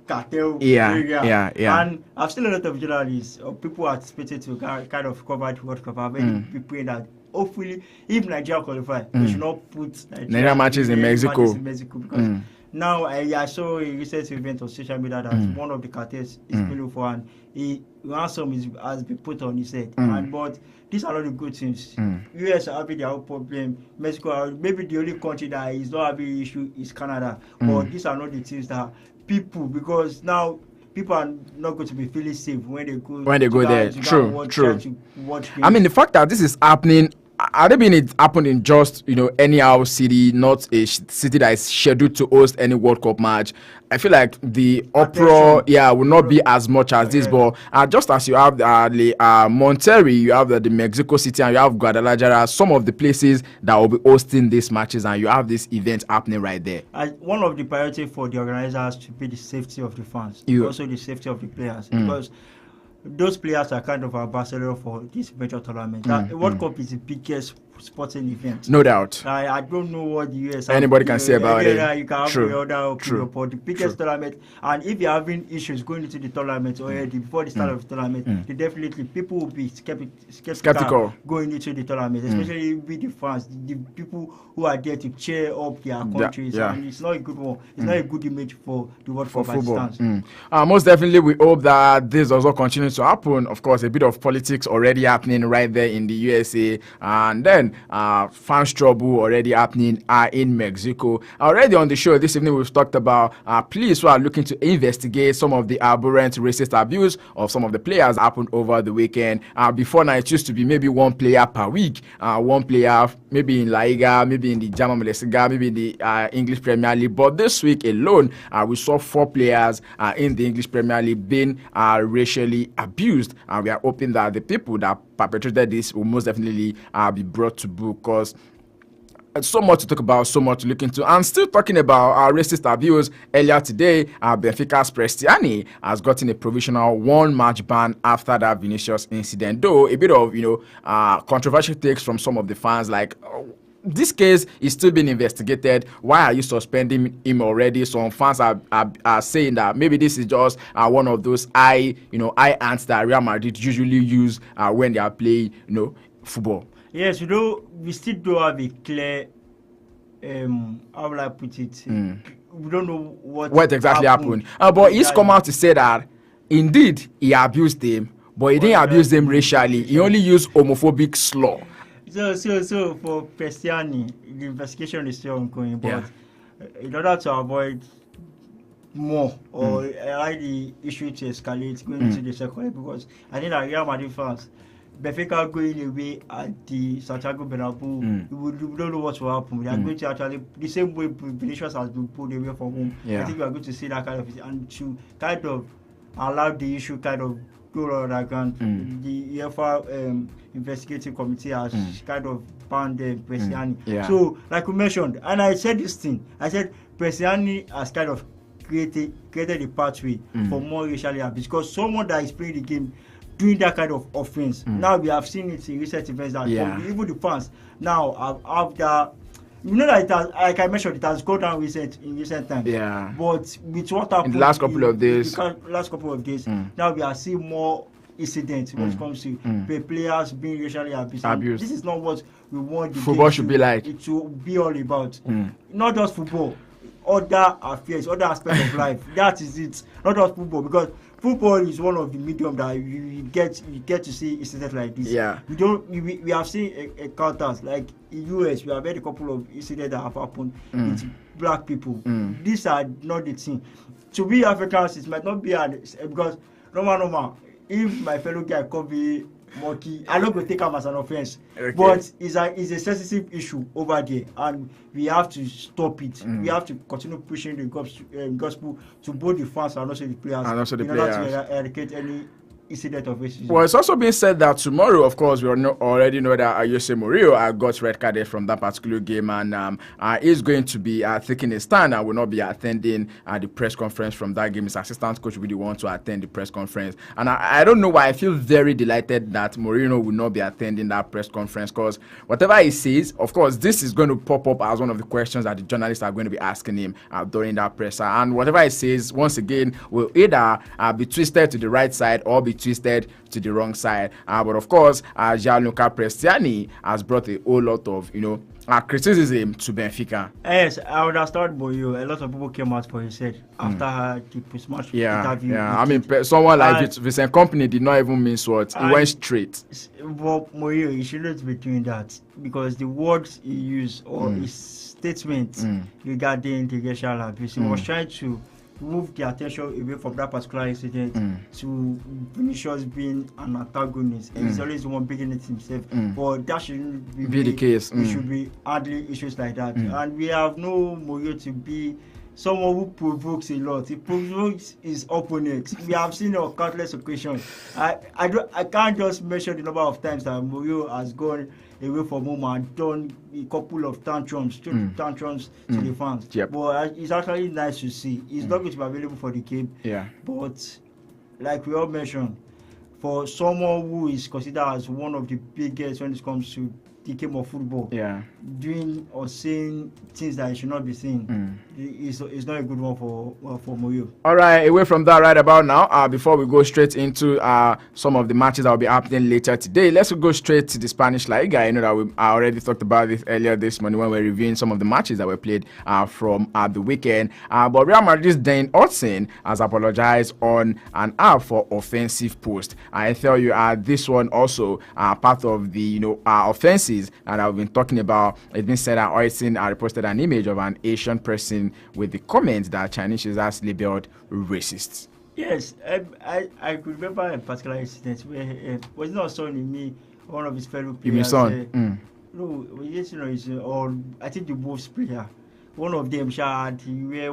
cartel area. Yeah. And I've seen a lot of journalists or people anticipated to kind of cover the World Cup. I've been praying that hopefully, if Nigeria qualify, we should not put Nigeria matches in Mexico. Because now I saw a recent event on social media that one of the cartels is being for, and ransom has been put on his head. But these are not the good things. US are having their own problem. Mexico, maybe the only country that is not having issue is Canada. But these are not the things that people, because now people are not going to be feeling safe when they go there. True. I mean, the fact that this is happening, I don't mean it happened in just anyhow city, not a city that is scheduled to host any World Cup match. I feel like the uproar, will not be as much as this. But just as you have Monterrey, you have the Mexico City, and you have Guadalajara, some of the places that will be hosting these matches, and you have this event happening right there. One of the priorities for the organizers to be the safety of the fans, also the safety of the players, because those players are kind of ambassador for this major tournament. The World Cup is the biggest sporting event. No doubt. I don't know what the US anybody can say about it. You can have the other opinion, but the biggest tournament, and if you're having issues going into the tournament already before the start of the tournament, definitely people will be skeptical going into the tournament, especially with the fans, the people who are there to cheer up their countries. And it's not a good one. It's not a good image for the World Cup football. Most definitely, we hope that this also continues to happen. Of course, a bit of politics already happening right there in the USA, and then fans trouble already happening in Mexico. Already on the show this evening, we've talked about police who are looking to investigate some of the aberrant racist abuse of some of the players happened over the weekend. Before now, it used to be maybe one player per week, one player maybe in La Liga, maybe in the German Bundesliga, maybe in the English Premier League. But this week alone, we saw 4 players in the English Premier League being racially abused. And we are hoping that the people that perpetrated this will most definitely be brought to book, because So much to talk about, so much to look into. And still talking about racist abuse, earlier today, Benfica's Prestiani has gotten a provisional 1-match ban after that Vinicius incident. Though a bit of, controversial takes from some of the fans, like, this case is still being investigated. Why are you suspending him already? Some fans are saying that maybe this is just one of those eye ants that Real Madrid usually use when they are playing, football. Yes, we still don't have a clear, how will I put it? We don't know what exactly happened. But he's come out to say that indeed he abused him, but he didn't abuse them racially. He only used homophobic slur. So for Prestiani, the investigation is still ongoing, but in order to avoid more or allow the issue to escalate going into the second, because I think that Real Madrid fans, Benfica going away at the Santiago Bernabeu, we don't know what will happen. We are going to actually, the same way Vinicius has been pulled away from home, I think we are going to see that kind of thing, and to kind of allow the issue kind of go on that ground. The UEFA investigative committee has kind of banned Prestiani. So, like we mentioned, and I said this thing, I said Prestiani has kind of created a pathway for more racial abuse, because someone that is playing the game doing that kind of offense. Now we have seen it in recent events that even the fans now have that. You know that it has, like I mentioned, it has gone down in recent times. Yeah. But with what happened in the last couple of days, now we are seeing more incidents when it comes to players being racially abused. This is not what we want the football should be like. It should be all about. Not just football, other affairs, other aspects of life. That is it. Not just football, because football is one of the medium that you get to see incidents like this. Yeah. We have seen encounters like in US. We have had a couple of incidents that have happened with black people. These are not the thing. To be Africans, it might not be because normal. If my fellow guy could be monkey, I'm not going to take him as an offense. Okay. But it's a sensitive issue over there, and we have to stop it. We have to continue pushing the gospel to both the fans and also the players, in order to eradicate any incident of racism. Well, it's also been said that tomorrow, of course, we already know that Jose Mourinho got red carded from that particular game, and is going to be taking a stand and will not be attending the press conference from that game. His assistant coach will be the one to attend the press conference, and I don't know why I feel very delighted that Mourinho will not be attending that press conference, because whatever he says, of course, this is going to pop up as one of the questions that the journalists are going to be asking him during that presser, and whatever he says, once again, will either be twisted to the right side or be twisted to the wrong side. But of course, Gianluca Prestiani has brought a whole lot of, criticism to Benfica. Yes, I understand Boyo. A lot of people came out for his head after the post-match interview. Yeah, I mean, someone like Vincent Kompany did not even miss what. He went straight. But Boyo, he shouldn't be doing that, because the words he used or his statement regarding the racial abuse, he was trying to move the attention away from that particular incident to Vinicius being an antagonist. And he's always the one bringing it himself. But that shouldn't be the case. We should be handling issues like that. And we have no Mourinho to be someone who provokes a lot. He provokes his opponents. We have seen on countless occasions. I can't just mention the number of times that Mourinho has gone away from home and done a couple of tantrums to the fans. Yep. But it's actually nice to see. He's not going to be available for the game. Yeah. But like we all mentioned, for someone who is considered as one of the biggest when it comes to the game of football, doing or saying things that he should not be saying, is not a good one for Mourinho. All right, away from that right about now, before we go straight into some of the matches that will be happening later today, let's go straight to the Spanish La Liga. I know that I already talked about this earlier this morning when we were reviewing some of the matches that were played from the weekend. But Real Madrid's Dane Hudson has apologized on an app for offensive post. I tell you, this one also part of the offensive and I've been talking about. It's been said that Hudson reposted an image of an Asian person with the comment that Chinese users labeled racist. Yes, I could remember a particular incident where was not son in me, one of his fellow players. Your son? No, or I think the Wolves player. One of them had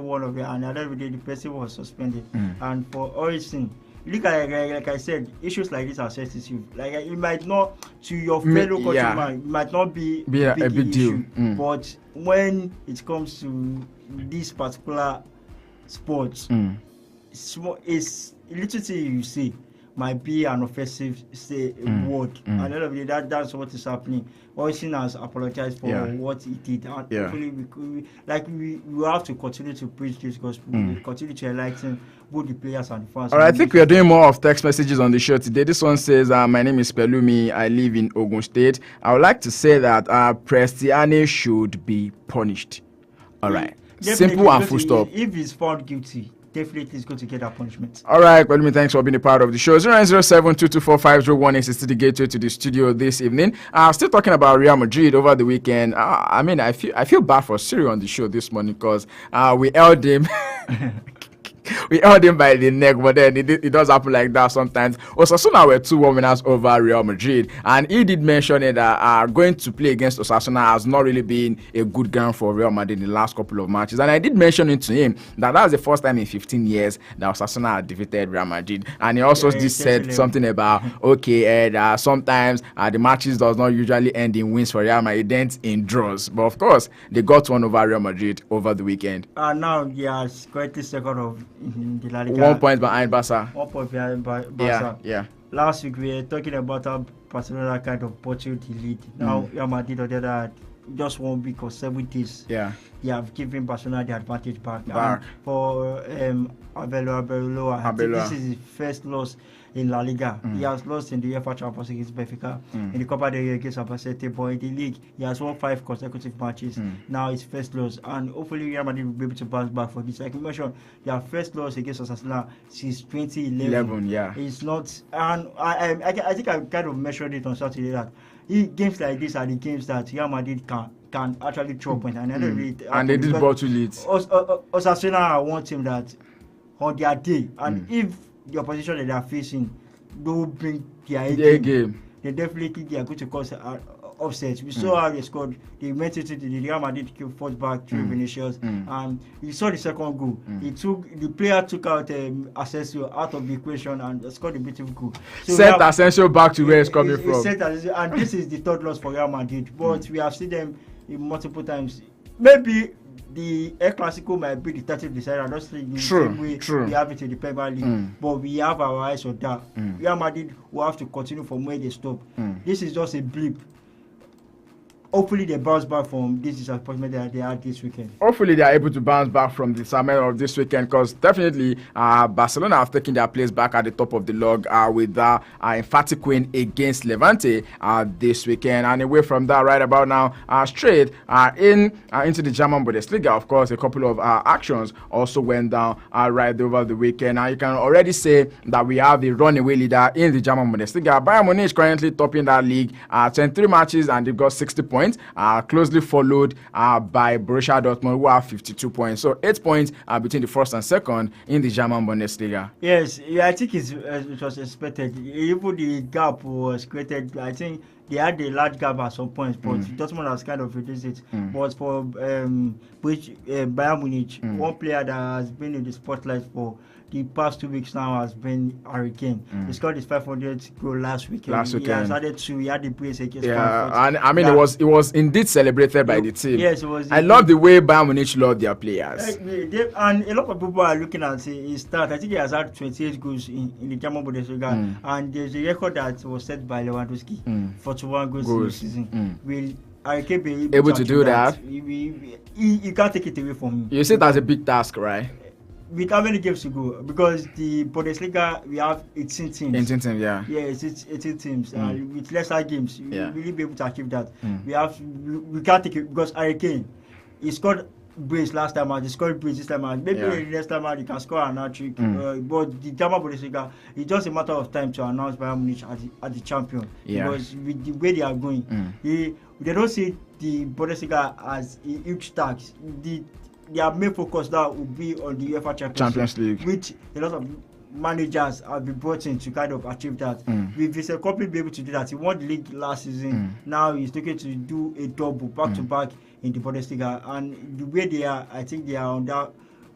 one of them, and another day the person was suspended. And for Hudson, look at like I said, issues like this are sensitive. Like it might not to your fellow countryman, it might not be a big deal. But when it comes to this particular sport, it's a little thing you say might be an offensive word. And at the end of the day, that's what is happening. Oisin has apologized for what he did. And hopefully we have to continue to preach this gospel, continue to enlighten both the players and the fans. All right, I think we are doing more of text messages on the show today. This one says, my name is Pelumi. I live in Ogun State. I would like to say that Prestiani should be punished. All right. Simple and full stop. If he's found guilty, definitely is going to get that punishment. All right, well, thanks for being a part of the show. 0907-2245-01 is the gateway to the studio this evening. Still talking about Real Madrid over the weekend. I mean, I feel bad for Siri on the show this morning because we held him. We held him by the neck, but then it does happen like that sometimes. Osasuna were 2-1 winners over Real Madrid, and he did mention that going to play against Osasuna has not really been a good ground for Real Madrid in the last couple of matches. And I did mention it to him that was the first time in 15 years that Osasuna had defeated Real Madrid. And he also said something about sometimes the matches does not usually end in wins for Real Madrid, it ends in draws. But of course, they got one over Real Madrid over the weekend. Now he has currently second of in the La Liga. 1 point behind Barca. 1 point behind Barca. Yeah. Last week we were talking about how Barcelona kind of bottled the lead. Now Real Madrid on the other hand, just 1 week or 7 days. Yeah. They have given Barcelona the advantage back. For Arbeloa, I think this is his first loss in La Liga. He has lost in the UEFA Champions League against Benfica, in the Copa del Rey against Albacete, but in the league he has won 5 consecutive matches. Now his first loss, and hopefully Real Madrid will be able to bounce back for this. Like you mentioned, their first loss against Osasuna since 2011. It's not, and I think I kind of mentioned it on Saturday that games like this are the games that Real Madrid can actually throw points, and they did bottle it. Osasuna are one team that on their day, and if the opposition that they are facing don't bring their A game, they definitely they are going to cause upsets. We saw how they scored. They went into the Real Madrid fought back through Vinicius, and you saw the second goal. The player took out Asensio out of the equation and scored a beautiful goal. So sent Asensio back to where it's coming from. And this is the third loss for Real Madrid, but we have seen them multiple times. Maybe the El Clasico might be the 30th decider. Not the same way we have it in the Premier League, but we have our eyes on that. Real Madrid will have to continue from where they stop. This is just a blip. Hopefully they bounce back from this disappointment that they had this weekend. Hopefully they are able to bounce back from the disappointment of this weekend, because definitely Barcelona have taken their place back at the top of the log with that emphatic win against Levante this weekend. And away from that, right about now, straight into the German Bundesliga. Of course, a couple of actions also went down right over the weekend. Now you can already say that we have the runaway leader in the German Bundesliga. Bayern Munich is currently topping that league, 23 matches, and they've got 60 points. Closely followed by Borussia Dortmund, who have 52 points. So 8 points between the first and second in the German Bundesliga. Yes, I think it was expected. Even the gap was created. I think they had a large gap at some points, but Dortmund has kind of reduced it. But for Bayern Munich, one player that has been in the spotlight for the past 2 weeks now has been Harry Kane. He scored his 500th goal last weekend. He has added 2. He had the brace against Frankfurt. And I mean, it was indeed celebrated by the team. Yes, it was. I love the way Bayern Munich love their players. And a lot of people are looking at his stats. I think he has had 28 goals in the German Bundesliga, and there's a record that was set by Lewandowski, 41 goals in the season. Will Harry Kane be able to do that? You can't take it away from him. You see, that's a big task, right? With how many games to go? Because the Bundesliga, we have 18 teams. 18 teams, yeah. Yeah, it's 18 teams. With lesser games, you will really be able to achieve that. We can't take it because Harry Kane, he scored brace last time out, he scored brace this time out. Maybe next time out he can score another trick. But the German Bundesliga, it's just a matter of time to announce Bayern Munich as the champion. Because with the way they are going, they don't see the Bundesliga as a huge tax. Their main focus now will be on the UEFA Champions League, which a lot of managers have been brought in to kind of achieve that. With Vincent Kompany be able to do that. He won the league last season. Now he's looking to do a double back to back in the Bundesliga, and the way they are, I think they are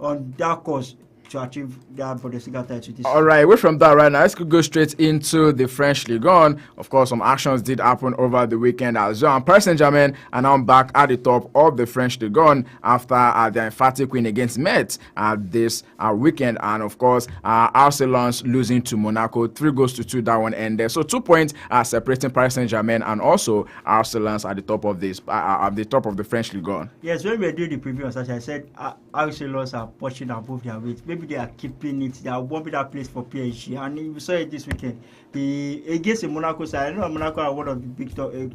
on that course to achieve that Bundesliga title this All right, away from that right now, let's go straight into the French Ligue 1. Of course, some actions did happen over the weekend as well. And Paris Saint-Germain are now back at the top of the French Ligue 1 after their emphatic win against Metz this weekend. And of course, Arsenal's losing to Monaco 3-2 that one ended. So 2 points are separating Paris Saint-Germain and also Arsenal's at the top of this at the top of the French Ligue 1. Yes, when we were doing the preview, as I said, Arsenal are pushing above their weight. Maybe they are keeping it. They are warming that place for PSG, and we saw it this weekend. Against the Monaco side, I know Monaco are one of the big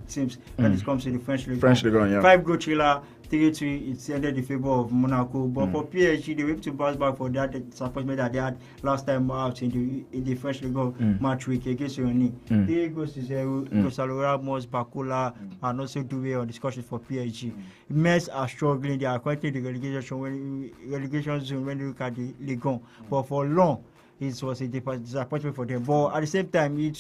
teams when it comes to the French League. French League, yeah. 5-goal thriller, 3-3. It's ended in favor of Monaco, but for PSG, they were able to bounce back for that disappointment that they had last time out in the French League match week against Rennes. 3-0. Gonzalo Ramos, Bakula, and also Doué on discussion for PSG. Metz are struggling. They are currently in the relegation zone when you look at the Ligue 1, but for long. It was a disappointment for them, but at the same time, you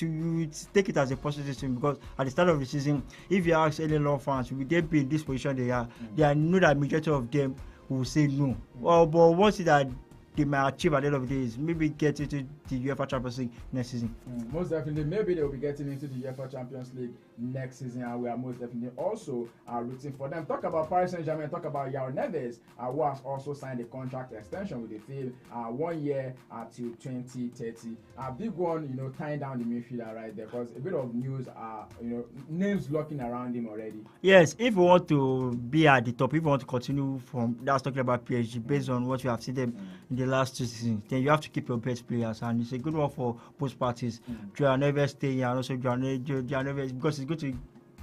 take it as a positive thing, because at the start of the season, if you ask any law fans, will they be in this position they are? They know that majority of them will say no. Well, but once that they might achieve at the end of the day is maybe get into the UEFA Champions League next season. Most definitely, maybe they will be getting into the UEFA Champions League next season, and we are most definitely also rooting for them. Talk about Paris Saint-Germain, talk about João Neves, who has also signed a contract extension with the team, 1 year till 2030. A big one, tying down the midfielder right there, because a bit of news names locking around him already. Yes, if you want to be at the top, if you want to continue from that's talking about PSG based on what you have seen them in the last 2 seasons, then you have to keep your best players, and it's a good one for both parties. João Neves staying, and also João Neves, because it's good to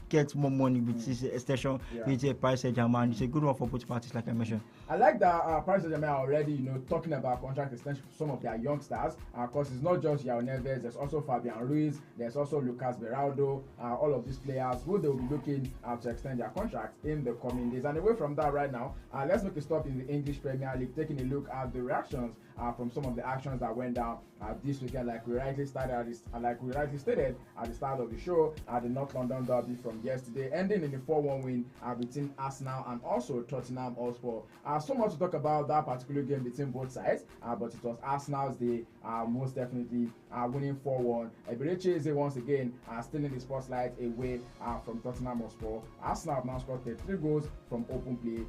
get more money with this extension with Paris Saint-Germain. It's a good one for both parties, like I mentioned. I like that Paris Saint-Germain are already, talking about contract extension for some of their youngsters. Of course, it's not just João Neves. There's also Fabian Ruiz. There's also Lucas Beraldo. All of these players who they will be looking to extend their contracts in the coming days. And away from that right now, let's make a stop in the English Premier League, taking a look at the reactions from some of the actions that went down this weekend. Like we rightly stated at the start of the show, the North London derby from yesterday, ending in a 4-1 win between Arsenal and also Tottenham Hotspur. So much to talk about that particular game between both sides, but it was Arsenal's day, most definitely winning 4-1. Eberechi Eze once again still in the spotlight away from Tottenham Hotspur. Arsenal have now scored 3 goals from open play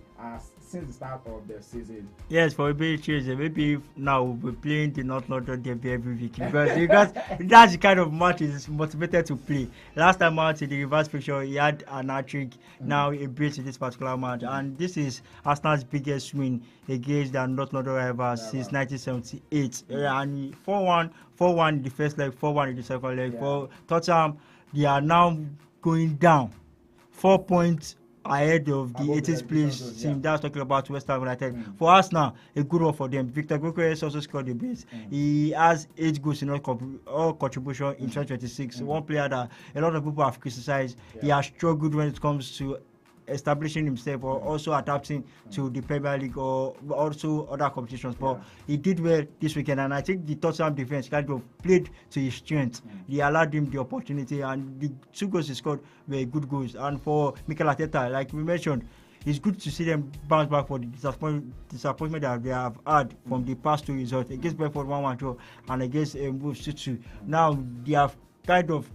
since the start of the season. Yes, for Eberechi Eze, maybe now we'll be playing the North London derby every week, because that's the kind of match he's motivated to play. Last time out in the reverse picture, he had an hat-trick. Now he beats in this particular match, and this is Arsenal's biggest win against their North London rivals since 1978. And 4-1 in the first leg, 4-1 in the second leg. For Tottenham, they are now going down 4 points ahead of the 18th place team. That's talking about West Ham United. For Arsenal, a good one for them. Victor Gyokeres also scored a bit. He has 8 goals in all contribution in 2026. One player that a lot of people have criticized. He has struggled when it comes to establishing himself or also adapting to the Premier League or also other competitions, but he did well this weekend, and I think the Tottenham defense kind of played to his strength. They allowed him the opportunity, and the 2 goals he scored were good goals. And for Mikel Arteta, like we mentioned, it's good to see them bounce back for the disappointment that they have had from the past 2 results against Brentford 1-1 draw and against Wolves 2-2. Now they have kind of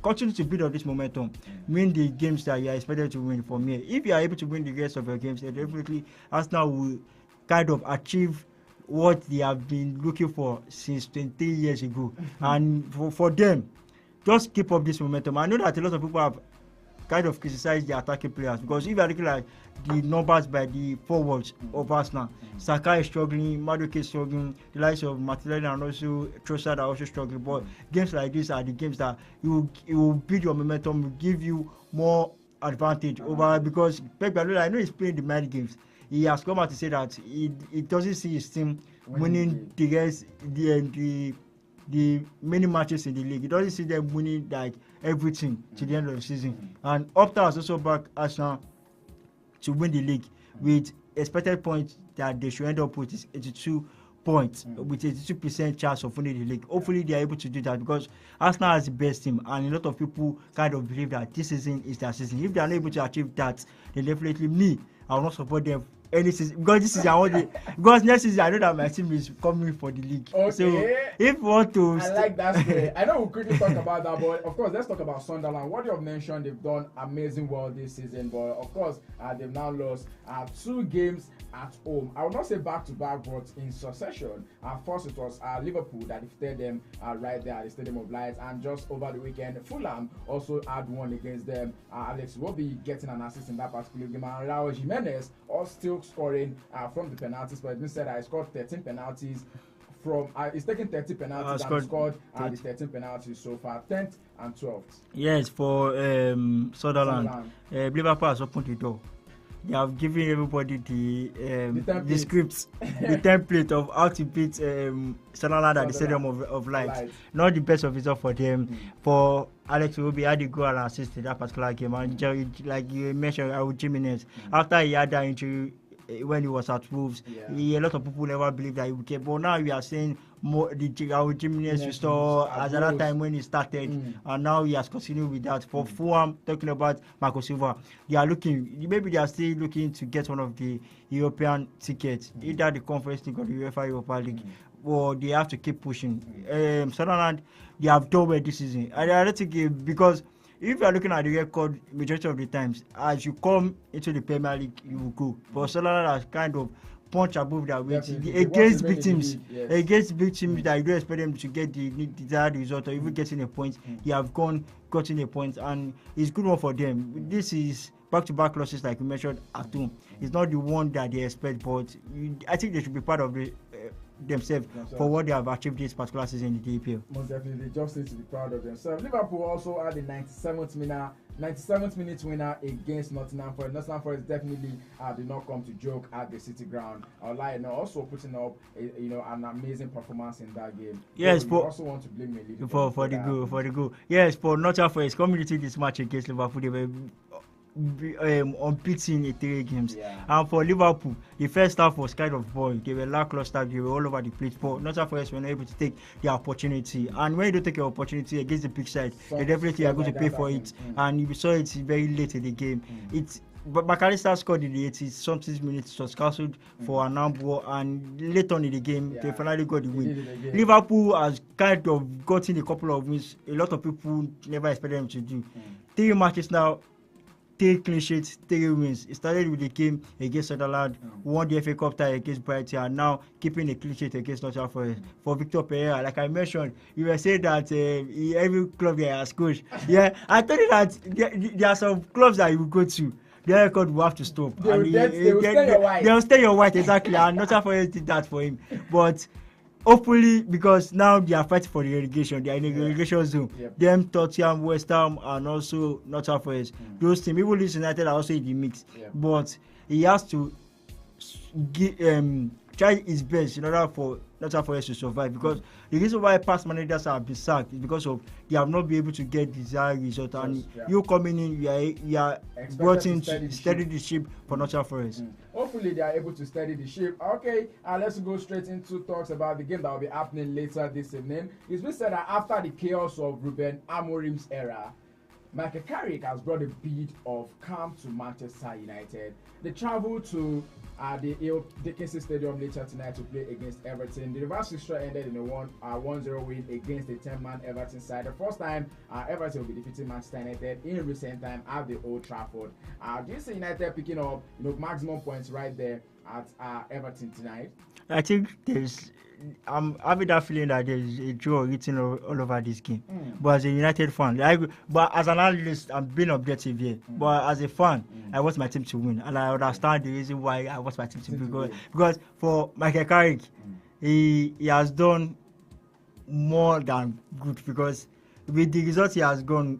continue to build on this momentum, win the games that you are expected to win from here. If you are able to win the rest of your games, then definitely Arsenal will kind of achieve what they have been looking for since 23 years ago. And for them, just keep up this momentum. I know that a lot of people have kind of criticized the attacking players, because if you are looking at the numbers by the forwards of Arsenal, Saka is struggling, Madueke is struggling, the likes of Martinelli and also Trossard are also struggling. But games like this are the games that it will build your momentum, will give you more advantage over, because Pep Guardiola, I know he's playing the mind games. He has come out to say that he doesn't see his team winning the many matches in the league. He doesn't see them winning like everything to the end of the season. And Opta has also backed Arsenal to win the league with expected points that they should end up with is 82 points, with 82% chance of winning the league. Hopefully they are able to do that, because Arsenal has the best team, and a lot of people kind of believe that this season is their season. If they are not able to achieve that, then definitely I will not support them any season because this season I want it. Because next season I know that my team is coming for the league. Okay. So if we want to, I like that story. I know we'll quickly talk about that, but of course, let's talk about Sunderland. What you have mentioned, they've done amazing well this season, but of course, they've now lost 2 games at home. I would not say back to back, but in succession. First, it was Liverpool that defeated them right there at the Stadium of Light, and just over the weekend, Fulham also had one against them. Alex will be getting an assist in that particular game, and Raul Jimenez also still scoring from the penalties, but it's been said I scored 13 penalties. He's taken 30 penalties and scored the 13 penalties so far, 10th and 12th. Yes, for Sunderland. Liverpool has opened the door. They have given everybody the scripts, the template of how to beat Sunderland at the Stadium of Light. Not the best of result for them. For Alex Iwobi had a goal and assist in that particular game, and like you mentioned, Raul Jimenez, after he had that injury when he was at Wolves, a lot of people never believed that he would get. But now we are seeing more the Raul Jimenez we saw at that time when he started, and now he has continued with that. For Fulham, talking about Marco Silva, they are still looking to get one of the European tickets, either the Conference League or the UEFA Europa League. Or they have to keep pushing. Sunderland, they have done well this season, and I don't think because if you are looking at the record, majority of the times, as you come into the Premier League, you will go. But Sunderland has kind of punch above their weight against big teams. Against big teams that you don't expect them to get the desired result or even getting a point. They have gotten a point, and it's good one for them. This is back-to-back losses, like you mentioned, at home. It's not the one that they expect, but I think they should be part of the themselves for what they have achieved this particular season in the EPL. Most definitely, they just need to be proud of themselves. Liverpool also had the 97th minute winner against Nottingham Forest. Nottingham Forest definitely did not come to joke at the City Ground. Also putting up an amazing performance in that game. Yes, but we also want to blame Liverpool for the goal. Yes, for Nottingham Forest coming into this match against Liverpool, they were unbeaten in 3 games. And for Liverpool, the first half was kind of boring. They were lackluster, they were all over the place. But Nottingham Forest were not able to take the opportunity. And when you don't take your opportunity against the big side, they definitely are going to pay for it. And you saw it very late in the game. But McAllister scored in the 80-something minutes. It was cancelled for an handball, and late on in the game, they finally got the win. Liverpool has kind of gotten a couple of wins. A lot of people never expected them to do. 3 matches now, 3 clean sheets, 3 wins. It started with the game against Sunderland, won the FA Cup tie against Brighton, and now keeping a clean sheet against Nottingham Forest. For Victor Pereira, like I mentioned, you were saying that every club there has coach. I told you that there are some clubs that you will go to. Their record will have to stop. They will stay your white, exactly. And Nottingham Forest did that for him. But hopefully, because now they are fighting for the relegation, they are in the relegation zone. Them, Tottenham, West Ham, and also Nottingham Forest. Those teams, even Leeds United are also in the mix. But he has to try his best in order for Nottingham Forest to survive. Because the reason why past managers have been sacked is because of they have not been able to get desired result. And you coming in, you are brought in to steady the ship for Nottingham Forest. Hopefully they are able to steady the ship. Okay, let's go straight into talks about the game that will be happening later this evening. It's been said that after the chaos of Ruben Amorim's era, Michael Carrick has brought a bit of calm to Manchester United. They travel to the El Dickinson Stadium later tonight to play against Everton. The reverse fixture ended in a 1-0 win against the 10-man Everton side. The first time Everton will be defeating Manchester United in recent time at the Old Trafford. Do you see United picking up maximum points right there at Everton tonight? I think I'm having that feeling that there's a draw written all over this game. But as a United fan, but as an analyst, I'm being objective here. But as a fan, I want my team to win, and I understand the reason why I want my team to win. Because for Michael Carrick, he has done more than good, because with the results he has gotten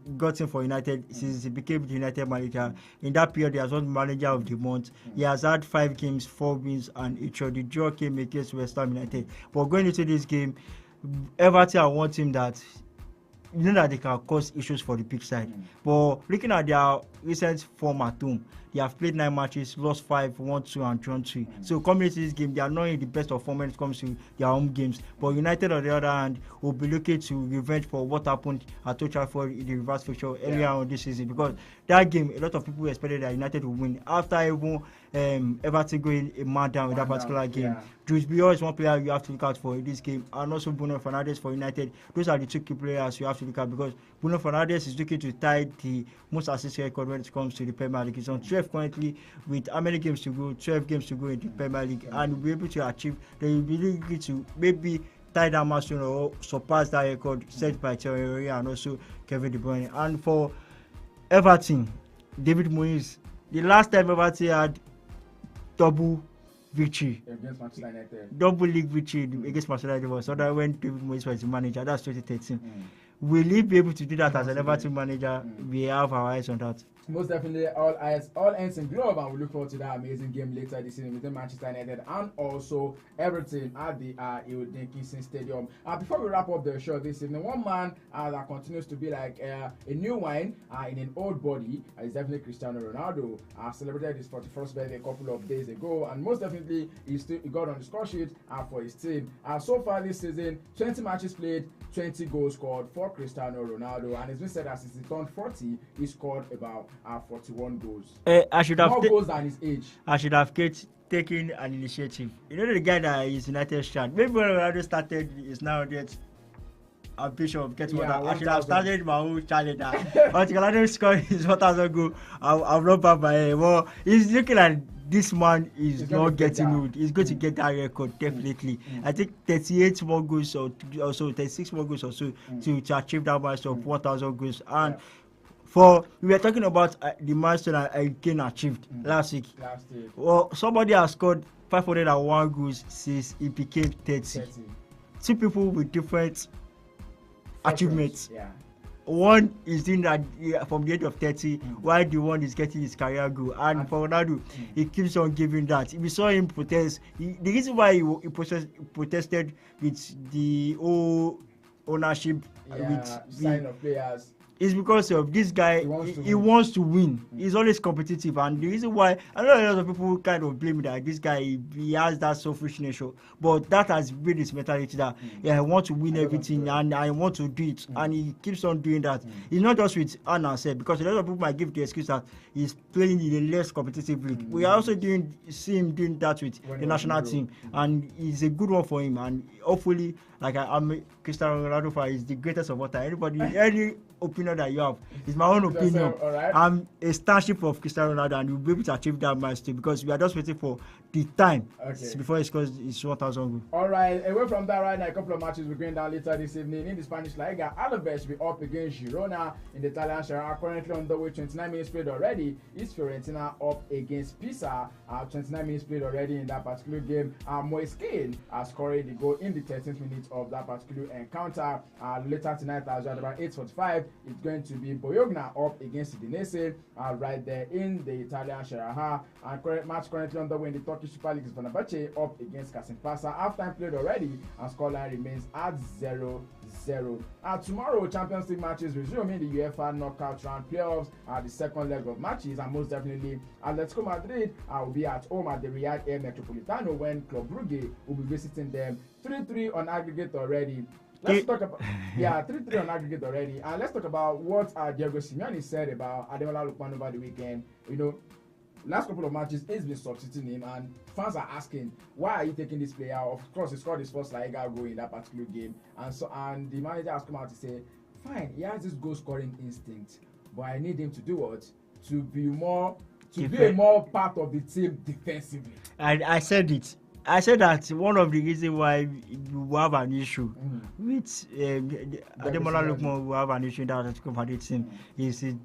for United since he became the United manager, in that period he has won manager of the month. He has had 5 games, 4 wins, and each of the draw came against West Ham United. But going into this game, Everton are one team that that they can cause issues for the big side. But looking at their recent form at home, they have played 9 matches, lost 5, won 2, and drawn 2. So coming into this game, they are not in the best of form when it comes to their home games. But United, on the other hand, will be looking to revenge for what happened at Old Trafford in the reverse fixture earlier on this season. Because that game, a lot of people expected that United would win. After even Everton going a man down with that particular game. Jules Bior is one player you have to look out for in this game, and also Bruno Fernandes for United. Those are the two key players you have to look at, because Bruno Fernandes is looking to tie the most assist record when it comes to the Premier League. He's on 12 currently with how many games to go? 12 games to go in the Premier League, and will be able to achieve. They will be able to maybe tie that milestone or surpass that record set by Thierry Henry and also Kevin De Bruyne. And for Everton, David Moyes, the last time Everton had double victory against Manchester United, double league victory against Manchester United was that when David Moyes was the manager. That's 2013. Will he be able to do that as an Everton manager? We have our eyes on that. Most definitely, all ends in glove, and we look forward to that amazing game later this season between Manchester United and also Everton at the Iwo-Kingston Stadium. Before we wrap up the show this evening, one man that continues to be like a new wine in an old body is definitely Cristiano Ronaldo. Celebrated his 41st birthday a couple of days ago, and most definitely he got on the score sheet for his team. So far this season, 20 matches played, 20 goals scored for Cristiano Ronaldo, and it's been said that since he turned 40, he scored about 41 goals. I should have more goals than his age. I should have taken an initiative. You know the guy that is United stand. Maybe when Ronaldo started, is now that ambition of getting one. I should have started my own challenge. But Ronaldo scored his 1,000 goal. I'm not bad by him. Well, he's looking at this man is not getting old. He's going to get that record definitely. I think 38 more goals or so, 36 more goals or so to achieve that milestone of 1,000 goals. And we were talking about the milestone I achieved last week. Well, somebody has scored 501 goals since he became 30. Two people with different achievements. One is doing that from the age of 30, while the one is getting his career goal. And for Ronaldo, he keeps on giving that. If we saw him protest, the reason why he protested with the whole ownership with sign of players is because of this guy. He wants to win. He's always competitive, and the reason why I know a lot of people kind of blame that this guy he has that selfish nature, but that has been his mentality that I want to win everything and I want to do it, and he keeps on doing that. It's not just with Anna said, because a lot of people might give the excuse that he's playing in a less competitive league. We are also see him doing that with the national team, and it's a good one for him. And hopefully, like I'm Cristiano Ronaldo fan is the greatest of all time. Anybody, any opinion that you have is my own opinion. I'm a starship of Cristiano Ronaldo, and we'll be able to achieve that milestone because we are just waiting for the time before he scores his 1,000 goal. All right, away from that right now, a couple of matches we're going down later this evening in the Spanish La Liga. Alaves will be up against Girona in the Italian Serie A. Currently on the way, 29 minutes played already. Is Fiorentina up against Pisa? 29 minutes played already in that particular game. Moise Kean scored the goal in the 13th minute of that particular encounter. Later tonight, as well, about 8:45, it's going to be Bologna up against Udinese right there in the Italian Serie A. And match currently on the way in the Turkish Super League is Fenerbahce up against Kasimpasa. Half-time played already, and scoreline remains at 0-0. Tomorrow, Champions League matches resume in the UEFA knockout round playoffs. The second leg of matches, and most definitely Atletico Madrid will be at home at the Riyadh Air Metropolitano when Club Brugge will be visiting them. 3-3 on aggregate already. Let's talk about 3-3 on aggregate already, and let's talk about what Diego Simeone said about Ademola Lookman over the weekend. You know, last couple of matches he's been substituting him, and fans are asking why are you taking this player? Of course, he scored his first La Liga goal in that particular game, and the manager has come out to say, fine, he has this goal scoring instinct, but I need him to do what? To be a more part of the team defensively. And I said it. I said that one of the reasons why we have an issue with Ademola Lookman, we have an issue in that Atletico Madrid team is his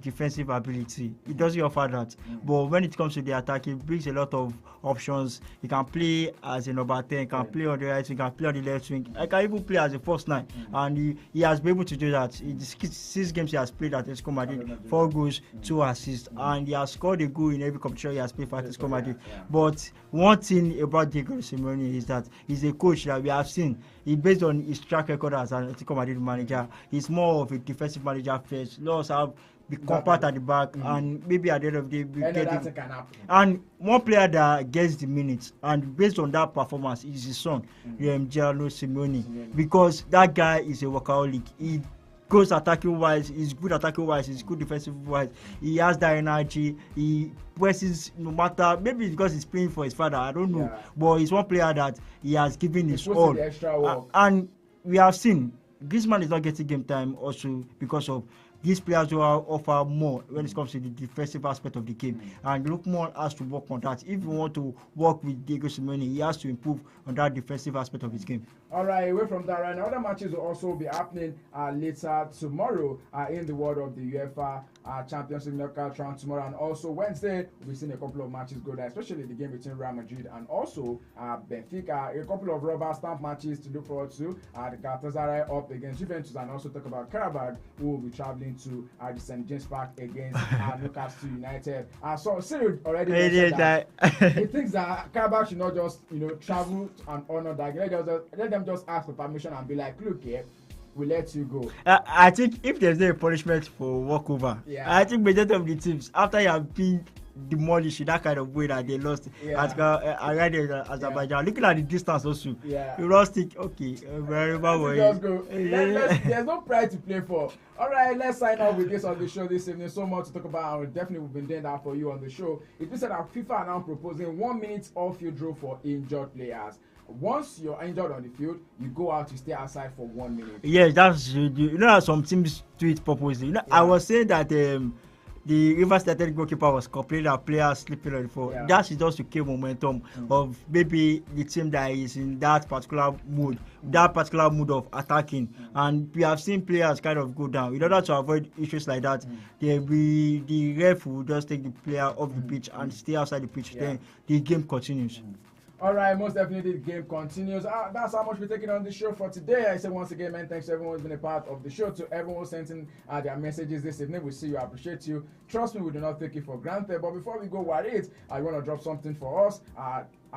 defensive ability. He doesn't offer that. But when it comes to the attack, he brings a lot of options. He can play as a number 10, he can play on the right wing, he can play on the left wing. He can even play as a first nine. And he has been able to do that. In the 6 games he has played at Atletico Madrid, 4 goals, 2 assists. And he has scored a goal in every competition he has played for Atletico Madrid. But one thing about Diego Simeone is that he's a coach that we have seen. He based on his track record as an Atletico Madrid manager. He's more of a defensive manager first. Let's have the compact at the back, and maybe at the end of the day we get it. And one player that gets the minutes, and based on that performance, is his son, Gianluigi Simeone, because that guy is a workaholic. goes attacking wise, he's good attacking wise, he's good defensive wise. He has that energy. He presses no matter, maybe it's because he's playing for his father, I don't know. Yeah. But he's one player that he has given his puts in all. the extra work. And we have seen Griezmann is not getting game time also because of these players who offer more when it comes to the defensive aspect of the game. And Lookman has to work on that. If you want to work with Diego Simeone, he has to improve on that defensive aspect of his game. All right, away from that, right now, other matches will also be happening later tomorrow in the world of the UEFA Champions League knockout round tomorrow, and also Wednesday we've seen a couple of matches go there, especially the game between Real Madrid and also Benfica. A couple of rubber stamp matches to look forward to. The Galatasaray up against Juventus, and also talk about Karabakh, who will be traveling to the St James Park against Newcastle United. So Cyril already mentioned that he thinks that Karabakh should not just travel and honor that. Let them just ask for permission and be like, look here, we let you go. I think if there's no punishment for walkover, I think majority of the teams, after you have been demolished in that kind of way that they lost at Azerbaijan, looking at the distance also, you lost it. Okay, wherever we go. There's no pride to play for. All right, let's sign off with this on the show this evening. So much to talk about, and definitely we've been doing that for you on the show. It means that FIFA are now proposing 1 minute off-field rule for injured players. Once you're injured on the field, you go out, you stay outside for 1 minute. Yes, that's some teams do it purposely. I was saying that the Rivers United goalkeeper was complaining that players sleeping on the floor. That is just to keep momentum of maybe the team that is in that particular mood, of attacking. And we have seen players kind of go down. In order to avoid issues like that, the ref will just take the player off the pitch and stay outside the pitch. Then the game continues. All right, most definitely the game continues. That's how much we're taking on the show for today. I say once again, man, thanks to everyone who's been a part of the show, to everyone who's sending their messages this evening. We see you, appreciate you. Trust me, we do not take it for granted. But before we go, what is? I want to drop something for us.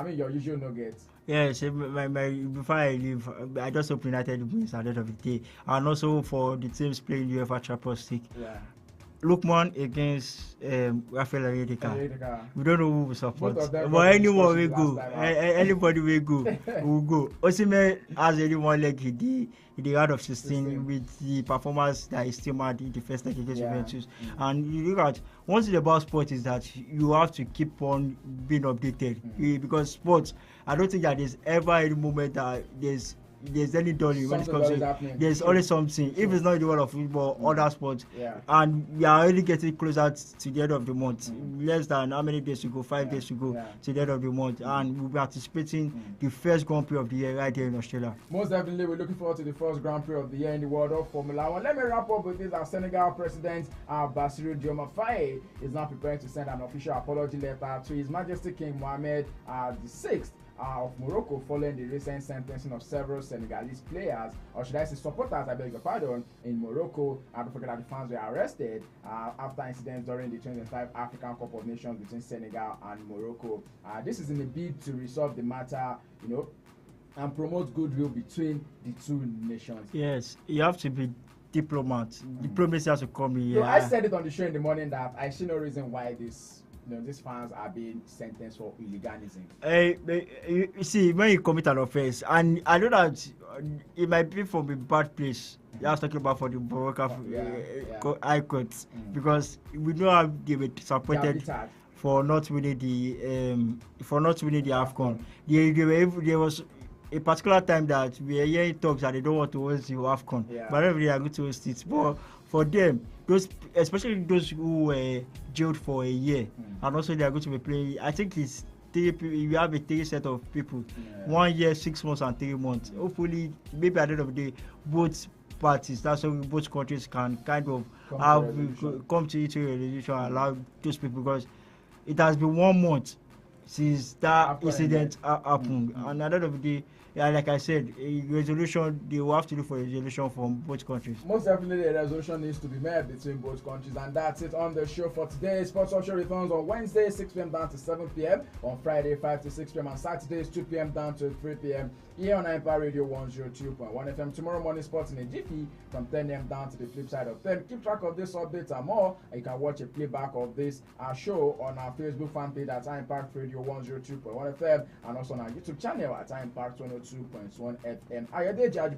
Your usual nuggets. Yes, before I leave, I just hope United wins at the end of the day. And also for the teams playing UEFA Champions League. Lookman against Rafael Heredika. We don't know who we support. But anyone will go. Anybody will go. We'll go. Osimhen has only one leg in the round of 16 with the performance that is still mad in the first leg against Juventus. And you look at, one thing about sport is that you have to keep on being updated. Because sports, I don't think that there's ever any moment that there's any dolly when it comes to there's always something. If it's not in the world of football, other sports, and we are already getting closer to the end of the month. Less than how many days to go? 5 days to go to the end of the month, and we'll be anticipating the first Grand Prix of the year right here in Australia. Most definitely, we're looking forward to the first Grand Prix of the year in the world of Formula One. Let me wrap up with this. Our Senegal President Bassirou Diomaye Faye is now preparing to send an official apology letter to His Majesty King Mohammed VI of Morocco, following the recent sentencing of several Senegalese players, or should I say supporters, I beg your pardon, in Morocco. Don't forget that the fans were arrested after incidents during the 2025 African Cup of Nations between Senegal and Morocco. This is in a bid to resolve the matter, and promote goodwill between the two nations. Yes, you have to be diplomat. Diplomacy has to come in here. I said it on the show in the morning that I see no reason why these fans are being sentenced for illegalism. You see, when you commit an offense, and I know that it might be from a bad place. I was talking about for the Morocco High Court, because we know how they were disappointed for not winning the AFCON. There was a particular time that we are hearing talks that they don't want to host the AFCON, but everybody are going to host it. But for them, especially those who were jailed for a year, and also they are going to be playing. I think it's you have a 3 set of people, 1 year, 6 months, and 3 months. Hopefully, maybe at the end of the day, both parties, that's how both countries can kind of come to a resolution and allow those people, because it has been 1 month since that incident happened, and at the end of the day, like I said, a resolution, they will have to look for a resolution from both countries. Most definitely, a resolution needs to be made between both countries, and that's it on the show for today. Sports Talk Show returns on Wednesday, 6 p.m. down to 7 p.m. On Friday, 5 to 6 p.m. On Saturdays, 2 p.m. down to 3 p.m. here on Empire Radio 102.1 FM. Tomorrow morning, sports in a jiffy from 10 a.m. down to the flip side of 10. Keep track of this update and more. You can watch a playback of this show on our Facebook fan page at Impact Radio 102.1 FM, and also on our YouTube channel at Impact 102.1 FM.